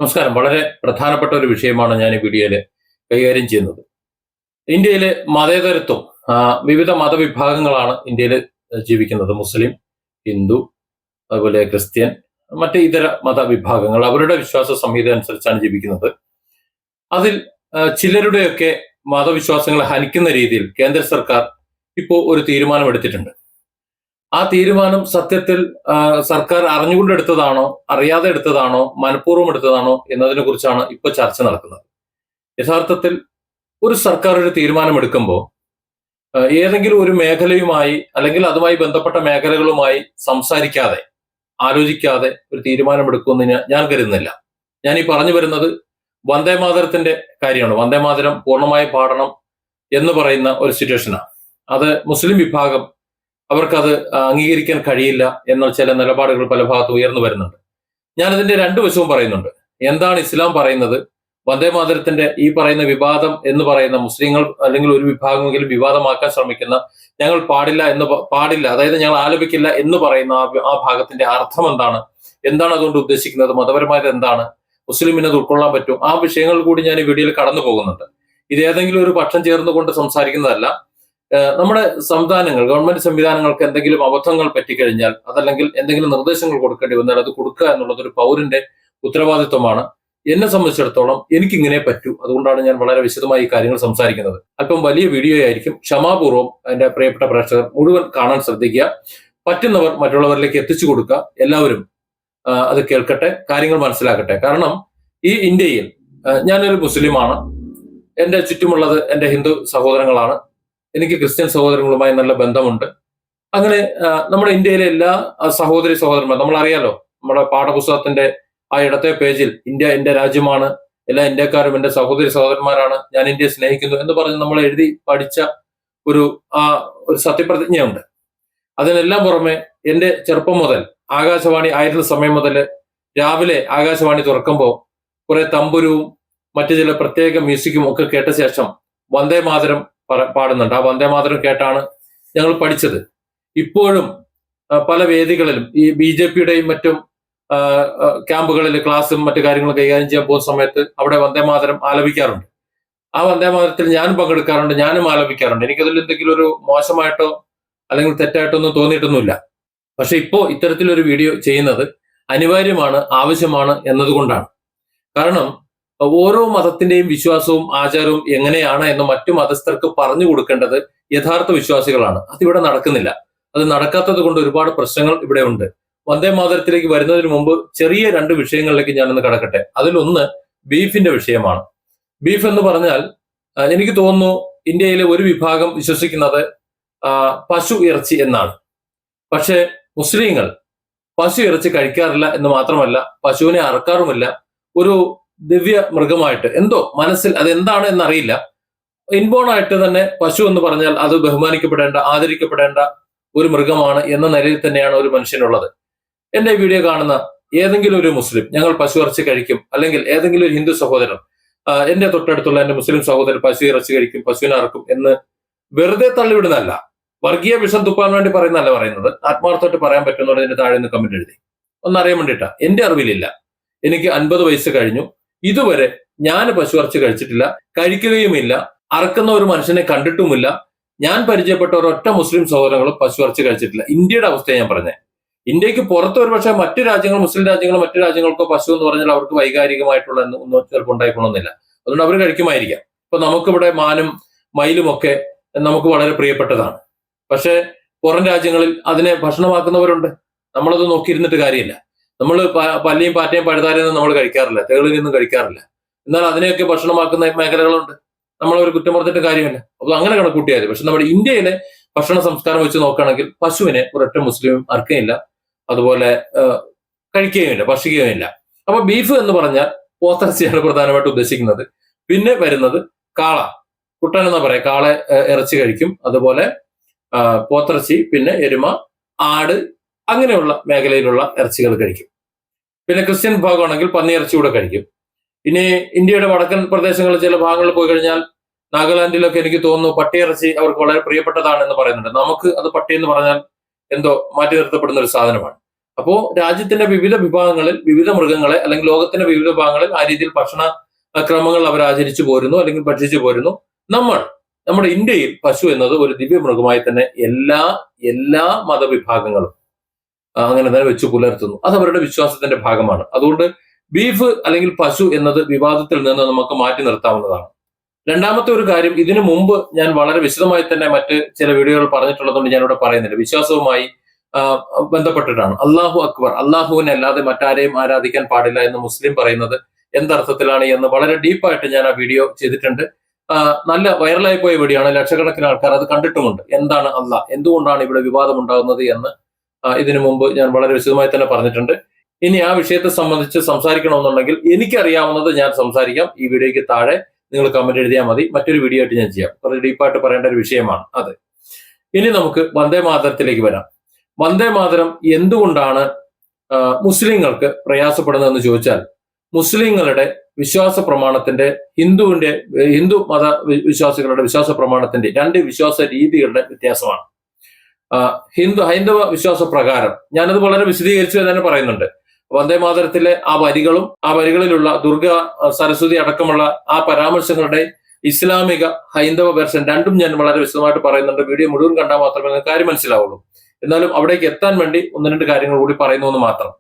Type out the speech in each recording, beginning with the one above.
നമസ്കാരം. വളരെ പ്രധാനപ്പെട്ട ഒരു വിഷയമാണ് ഞാൻ ഈ വീഡിയോയിൽ കൈകാര്യം ചെയ്യുന്നത്. ഇന്ത്യയിലെ മതേതരത്വം, വിവിധ മതവിഭാഗങ്ങളാണ് ഇന്ത്യയിൽ ജീവിക്കുന്നത്. മുസ്ലിം, ഹിന്ദു, അതുപോലെ ക്രിസ്ത്യൻ, മറ്റ് ഇതര മതവിഭാഗങ്ങൾ അവരുടെ വിശ്വാസ സംഹിത അനുസരിച്ചാണ് ജീവിക്കുന്നത്. അതിൽ ചിലരുടെയൊക്കെ മതവിശ്വാസങ്ങളെ ഹനിക്കുന്ന രീതിയിൽ കേന്ദ്ര സർക്കാർ ഇപ്പോൾ ഒരു തീരുമാനമെടുത്തിട്ടുണ്ട്. ആ തീരുമാനം സത്യത്തിൽ സർക്കാർ അറിഞ്ഞുകൊണ്ടെടുത്തതാണോ, അറിയാതെ എടുത്തതാണോ, മനഃപൂർവ്വം എടുത്തതാണോ എന്നതിനെ കുറിച്ചാണ് ഇപ്പൊ ചർച്ച നടക്കുന്നത്. യഥാർത്ഥത്തിൽ ഒരു സർക്കാർ ഒരു തീരുമാനമെടുക്കുമ്പോൾ ഏതെങ്കിലും ഒരു മേഖലയുമായി അല്ലെങ്കിൽ അതുമായി ബന്ധപ്പെട്ട മേഖലകളുമായി സംസാരിക്കാതെ, ആലോചിക്കാതെ ഒരു തീരുമാനമെടുക്കുമെന്ന് ഞാൻ കരുതുന്നില്ല. ഞാൻ ഈ പറഞ്ഞു വരുന്നത് വന്ദേമാതരത്തിന്റെ കാര്യമാണ്. വന്ദേമാതരം പൂർണ്ണമായി പാടണം എന്ന് പറയുന്ന ഒരു സിറ്റുവേഷനാണ്. അത് മുസ്ലിം വിഭാഗം അവർക്കത് അംഗീകരിക്കാൻ കഴിയില്ല എന്ന ചില നിലപാടുകൾ പല ഭാഗത്തും ഉയർന്നു വരുന്നുണ്ട്. ഞാനതിന്റെ രണ്ടു വശവും പറയുന്നുണ്ട്. എന്താണ് ഇസ്ലാം പറയുന്നത്? വന്ദേമാതരത്തിന്റെ ഈ പറയുന്ന വിവാദം എന്ന് പറയുന്ന മുസ്ലിങ്ങൾ അല്ലെങ്കിൽ ഒരു വിഭാഗമെങ്കിലും വിവാദമാക്കാൻ ശ്രമിക്കുന്ന, ഞങ്ങൾ പാടില്ല, അതായത് ഞങ്ങൾ ആലപിക്കില്ല എന്ന് പറയുന്ന ആ ഭാഗത്തിന്റെ അർത്ഥം എന്താണ് അതുകൊണ്ട് ഉദ്ദേശിക്കുന്നത്, മതപരമായത് എന്താണ്, മുസ്ലിമിന് അത് ഉൾക്കൊള്ളാൻ പറ്റും, ആ വിഷയങ്ങൾ കൂടി ഞാൻ ഈ വീഡിയോയിൽ കടന്നു പോകുന്നുണ്ട്. ഇത് ഏതെങ്കിലും ഒരു പക്ഷം ചേർന്നുകൊണ്ട് സംസാരിക്കുന്നതല്ല. നമ്മുടെ ഗവൺമെന്റ് സംവിധാനങ്ങൾക്ക് എന്തെങ്കിലും അബദ്ധങ്ങൾ പറ്റിക്കഴിഞ്ഞാൽ, അതല്ലെങ്കിൽ എന്തെങ്കിലും നിർദ്ദേശങ്ങൾ കൊടുക്കേണ്ടി വന്നാൽ അത് കൊടുക്കുക എന്നുള്ളത് ഒരു പൗരന്റെ ഉത്തരവാദിത്വമാണ്. എന്നെ സംബന്ധിച്ചിടത്തോളം എനിക്കിങ്ങനെ പറ്റൂ. അതുകൊണ്ടാണ് ഞാൻ വളരെ വിശദമായി ഈ കാര്യങ്ങൾ സംസാരിക്കുന്നത്. അല്പം വലിയ വീഡിയോ ആയിരിക്കും. ക്ഷമാപൂർവ്വം എന്റെ പ്രിയപ്പെട്ട പ്രേക്ഷകർ മുഴുവൻ കാണാൻ ശ്രദ്ധിക്കുക. പറ്റുന്നവർ മറ്റുള്ളവരിലേക്ക് എത്തിച്ചു കൊടുക്കുക. എല്ലാവരും അത് കേൾക്കട്ടെ, കാര്യങ്ങൾ മനസ്സിലാക്കട്ടെ. കാരണം ഈ ഇന്ത്യയിൽ ഞാനൊരു മുസ്ലിമാണ്. എന്റെ ചുറ്റുമുള്ളത് എന്റെ ഹിന്ദു സഹോദരങ്ങളാണ്. എനിക്ക് ക്രിസ്ത്യൻ സഹോദരങ്ങളുമായി നല്ല ബന്ധമുണ്ട്. അങ്ങനെ നമ്മുടെ ഇന്ത്യയിലെ എല്ലാ സഹോദരന്മാർ, നമ്മളറിയാലോ, നമ്മുടെ പാഠപുസ്തകത്തിന്റെ ആ ഇടത്തെ പേജിൽ ഇന്ത്യ എന്റെ രാജ്യമാണ്, എല്ലാ ഇന്ത്യക്കാരും എന്റെ സഹോദരന്മാരാണ്, ഞാൻ ഇന്ത്യയെ സ്നേഹിക്കുന്നു എന്ന് പറഞ്ഞ് നമ്മൾ എഴുതി പഠിച്ച ഒരു സത്യപ്രതിജ്ഞയുണ്ട്. അതിനെല്ലാം പുറമെ എന്റെ ചെറുപ്പം മുതൽ ആകാശവാണി ആയിരുന്ന സമയം മുതൽ രാവിലെ ആകാശവാണി തുറക്കുമ്പോൾ കുറെ തമ്പുരുവും മറ്റു ചില പ്രത്യേക മ്യൂസിക്കും ഒക്കെ കേട്ട ശേഷം വന്ദേമാതരം പാടുന്നുണ്ട്. ആ വന്ദേമാതരം കേട്ടാണ് ഞങ്ങൾ പഠിച്ചത്. ഇപ്പോഴും പല വേദികളിലും ഈ BJPയുടെയും മറ്റും ക്യാമ്പുകളിൽ ക്ലാസ്സും മറ്റു കാര്യങ്ങളും കൈകാര്യം ചെയ്യാൻ പോകുന്ന സമയത്ത് അവിടെ വന്ദേമാതരം ആലപിക്കാറുണ്ട്. ആ വന്ദേമാതരത്തിൽ ഞാനും പങ്കെടുക്കാറുണ്ട്, ഞാനും ആലപിക്കാറുണ്ട്. എനിക്കതിൽ എന്തെങ്കിലും ഒരു മോശമായിട്ടോ അല്ലെങ്കിൽ തെറ്റായിട്ടോ ഒന്നും തോന്നിയിട്ടൊന്നുമില്ല. പക്ഷെ ഇപ്പോ ഇത്തരത്തിലൊരു വീഡിയോ ചെയ്യുന്നത് അനിവാര്യമാണ്, ആവശ്യമാണ് എന്നതുകൊണ്ടാണ്. കാരണം ഓരോ മതത്തിന്റെയും വിശ്വാസവും ആചാരവും എങ്ങനെയാണ് എന്ന് മറ്റു മതസ്ഥർക്ക് പറഞ്ഞു കൊടുക്കേണ്ടത് യഥാർത്ഥ വിശ്വാസികളാണ്. അതിവിടെ നടക്കുന്നില്ല. അത് നടക്കാത്തത് കൊണ്ട് ഒരുപാട് പ്രശ്നങ്ങൾ ഇവിടെ ഉണ്ട്. വന്ദേമാതരത്തിലേക്ക് വരുന്നതിന് മുമ്പ് ചെറിയ രണ്ട് വിഷയങ്ങളിലേക്ക് ഞാനൊന്ന് കടക്കട്ടെ. അതിലൊന്ന് ബീഫിന്റെ വിഷയമാണ്. ബീഫ് എന്ന് പറഞ്ഞാൽ എനിക്ക് തോന്നുന്നു ഇന്ത്യയിലെ ഒരു വിഭാഗം വിശ്വസിക്കുന്നത് പശു ഇറച്ചി എന്നാണ്. പക്ഷെ മുസ്ലിങ്ങൾ പശു ഇറച്ചി കഴിക്കാറില്ല എന്ന് മാത്രമല്ല, പശുവിനെ അറക്കാറുമില്ല. ഒരു ദിവ്യ മൃഗമായിട്ട് എന്തോ മനസ്സിൽ അതെന്താണ് എന്നറിയില്ല, ഇൻബോൺ ആയിട്ട് തന്നെ പശു എന്ന് പറഞ്ഞാൽ അത് ബഹുമാനിക്കപ്പെടേണ്ട, ആദരിക്കപ്പെടേണ്ട ഒരു മൃഗമാണ് എന്ന നിലയിൽ തന്നെയാണ് ഒരു മനുഷ്യനുള്ളത്. എന്റെ വീഡിയോ കാണുന്ന ഏതെങ്കിലും ഒരു മുസ്ലിം ഞങ്ങൾ പശു ഇറച്ചി കഴിക്കും, അല്ലെങ്കിൽ ഏതെങ്കിലും ഒരു ഹിന്ദു സഹോദരൻ എന്റെ തൊട്ടടുത്തുള്ള എന്റെ മുസ്ലിം സഹോദരൻ പശു ഇറച്ചി കഴിക്കും, പശുവിനെ അറക്കും എന്ന് വെറുതെ തള്ളിവിടുന്നതല്ല, വർഗീയ വിഷം തുപ്പാൻ വേണ്ടി പറയുന്നതല്ല പറയുന്നത്. ആത്മാർത്ഥമായിട്ട് പറയാൻ പറ്റുന്നതിന്റെ താഴെ നിന്ന് കമന്റ് എഴുതി ഒന്നറിയാൻ വേണ്ടിയിട്ടാ. എന്റെ അറിവിലില്ല. എനിക്ക് 50 വയസ്സ് കഴിഞ്ഞു. ഇതുവരെ ഞാൻ പശു ഇറച്ചി കഴിച്ചിട്ടില്ല, കഴിക്കുകയുമില്ല, അറക്കുന്ന ഒരു മനുഷ്യനെ കണ്ടിട്ടുമില്ല. ഞാൻ പരിചയപ്പെട്ട ഒരൊറ്റ മുസ്ലിം സഹോദരങ്ങളും പശു ഇറച്ചി കഴിച്ചിട്ടില്ല. ഇന്ത്യയുടെ അവസ്ഥയെ ഞാൻ പറഞ്ഞത്. ഇന്ത്യക്ക് പുറത്ത് ഒരു പക്ഷേ മറ്റു രാജ്യങ്ങൾ, മുസ്ലിം രാജ്യങ്ങൾ, മറ്റു രാജ്യങ്ങൾക്കോ പശു എന്ന് പറഞ്ഞാൽ അവർക്ക് വൈകാരികമായിട്ടുള്ള ഒന്നും ചിലപ്പോൾ ഉണ്ടായിക്കൊള്ളുന്നില്ല. അതുകൊണ്ട് അവർ കഴിക്കുമായിരിക്കാം. ഇപ്പൊ നമുക്കിവിടെ മാനും മയിലും ഒക്കെ നമുക്ക് വളരെ പ്രിയപ്പെട്ടതാണ്. പക്ഷെ പുറം രാജ്യങ്ങളിൽ അതിനെ ഭക്ഷണമാക്കുന്നവരുണ്ട്. നമ്മളത് നോക്കിയിരുന്നിട്ട് കാര്യമില്ല. നമ്മൾ പല്ലിയും പാറ്റയും പഴുതാരൊന്നും നമ്മൾ കഴിക്കാറില്ല, തേളിലൊന്നും കഴിക്കാറില്ല. എന്നാൽ അതിനെയൊക്കെ ഭക്ഷണമാക്കുന്ന മേഖലകളുണ്ട്. നമ്മളൊരു കുറ്റം പറഞ്ഞിട്ട് കാര്യമില്ല. അപ്പൊ അങ്ങനെ കണക്കൂട്ടിയാൽ. പക്ഷെ നമ്മുടെ ഇന്ത്യയിലെ ഭക്ഷണ സംസ്കാരം വെച്ച് നോക്കുകയാണെങ്കിൽ പശുവിനെ ഒരൊറ്റ മുസ്ലിം അർക്കുകയില്ല, അതുപോലെ കഴിക്കുകയുമില്ല, ഭക്ഷിക്കുകയുമില്ല. അപ്പൊ ബീഫ് എന്ന് പറഞ്ഞാൽ പോത്തിറച്ചിയാണ് പ്രധാനമായിട്ട് ഉദ്ദേശിക്കുന്നത്. പിന്നെ വരുന്നത് കാള, കുട്ടൻ എന്നാ പറയാ, കാള ഇറച്ചി കഴിക്കും. അതുപോലെ പോത്തിറച്ചി, പിന്നെ എരുമ, ആട്, അങ്ങനെയുള്ള മേഖലയിലുള്ള ഇറച്ചികൾ കഴിക്കും. പിന്നെ ക്രിസ്ത്യൻ വിഭാഗമാണെങ്കിൽ പന്നിയിറച്ചി കൂടെ കഴിക്കും. ഇനി ഇന്ത്യയുടെ വടക്കൻ പ്രദേശങ്ങളിൽ ചില ഭാഗങ്ങളിൽ പോയി കഴിഞ്ഞാൽ, നാഗാലാൻഡിലൊക്കെ എനിക്ക് തോന്നുന്നു പട്ടിയിറച്ചി അവർക്ക് വളരെ പ്രിയപ്പെട്ടതാണ് എന്ന് പറയുന്നുണ്ട്. നമുക്ക് അത് പട്ടി എന്ന് പറഞ്ഞാൽ എന്തോ മാറ്റി നിർത്തപ്പെടുന്ന ഒരു സാധനമാണ്. അപ്പോ രാജ്യത്തിന്റെ വിവിധ വിഭാഗങ്ങളിൽ വിവിധ മൃഗങ്ങളെ അല്ലെങ്കിൽ ലോകത്തിന്റെ വിവിധ ഭാഗങ്ങളിൽ ആ രീതിയിൽ ഭക്ഷണ ക്രമങ്ങൾ അവർ ആചരിച്ചു പോരുന്നു അല്ലെങ്കിൽ ഭക്ഷിച്ചു പോരുന്നു. നമ്മുടെ ഇന്ത്യയിൽ പശു എന്നത് ഒരു ദിവ്യമൃഗമായി തന്നെ എല്ലാ മതവിഭാഗങ്ങളും അങ്ങനെ തന്നെ വെച്ച് പുലർത്തുന്നു. അത് അവരുടെ വിശ്വാസത്തിന്റെ ഭാഗമാണ്. അതുകൊണ്ട് ബീഫ് അല്ലെങ്കിൽ പശു എന്നത് വിവാദത്തിൽ നിന്ന് നമുക്ക് മാറ്റി നിർത്താവുന്നതാണ്. രണ്ടാമത്തെ ഒരു കാര്യം, ഇതിനു മുമ്പ് ഞാൻ വളരെ വിശദമായി തന്നെ മറ്റ് ചില വീഡിയോകൾ പറഞ്ഞിട്ടുള്ളതുകൊണ്ട് ഞാനിവിടെ പറയുന്നില്ല. വിശ്വാസവുമായി ബന്ധപ്പെട്ടിട്ടാണ്. അല്ലാഹു അക്ബർ, അല്ലാഹുവിനെ അല്ലാതെ മറ്റാരെയും ആരാധിക്കാൻ പാടില്ല എന്ന് മുസ്ലിം പറയുന്നത് എന്തർത്ഥത്തിലാണ് എന്ന് വളരെ ഡീപ്പായിട്ട് ഞാൻ ആ വീഡിയോ ചെയ്തിട്ടുണ്ട്. നല്ല വൈറലായി പോയ വീഡിയോ ആണ്. ലക്ഷക്കണക്കിന് ആൾക്കാർ അത് കണ്ടിട്ടുമുണ്ട്. എന്താണ് അല്ലാഹ്, എന്തുകൊണ്ടാണ് ഇവിടെ വിവാദം ഉണ്ടാകുന്നത് എന്ന് ഇതിനു മുമ്പ് ഞാൻ വളരെ വിശദമായി തന്നെ പറഞ്ഞിട്ടുണ്ട്. ഇനി ആ വിഷയത്തെ സംബന്ധിച്ച് സംസാരിക്കണമെന്നുണ്ടെങ്കിൽ എനിക്കറിയാവുന്നത് ഞാൻ സംസാരിക്കാം. ഈ വീഡിയോയ്ക്ക് താഴെ നിങ്ങൾ കമന്റ് എഴുതിയാൽ മതി. മറ്റൊരു വീഡിയോ ആയിട്ട് ഞാൻ ചെയ്യാം. കുറച്ച് ഡീപ്പായിട്ട് പറയേണ്ട ഒരു വിഷയമാണ് അത്. ഇനി നമുക്ക് വന്ദേ മാതരത്തിലേക്ക് വരാം. വന്ദേ മാതരം എന്തുകൊണ്ടാണ് മുസ്ലിങ്ങൾക്ക് പ്രയാസപ്പെടുന്നതെന്ന് ചോദിച്ചാൽ, മുസ്ലിങ്ങളുടെ വിശ്വാസ പ്രമാണത്തിന്റെ ഹിന്ദു മത വിശ്വാസികളുടെ വിശ്വാസ പ്രമാണത്തിന്റെ രണ്ട് വിശ്വാസ രീതികളുടെ വ്യത്യാസമാണ്. ഹൈന്ദവ വിശ്വാസ പ്രകാരം ഞാനത് വളരെ വിശദീകരിച്ചു തന്നെ പറയുന്നുണ്ട്. വന്ദേ മാതരത്തിലെ ആ വരികളിലുള്ള ദുർഗ, സരസ്വതി അടക്കമുള്ള ആ പരാമർശങ്ങളുടെ ഇസ്ലാമിക ഹൈന്ദവ വെർഷൻ രണ്ടും ഞാൻ വളരെ വിശദമായിട്ട് പറയുന്നുണ്ട്. വീഡിയോ മുഴുവൻ കണ്ടാൽ മാത്രമേ നിങ്ങൾക്ക് കാര്യം മനസ്സിലാവുള്ളൂ. എന്നാലും അവിടേക്ക് എത്താൻ വേണ്ടി ഒന്ന് രണ്ട് കാര്യങ്ങൾ കൂടി പറയുന്നു എന്ന് മാത്രം.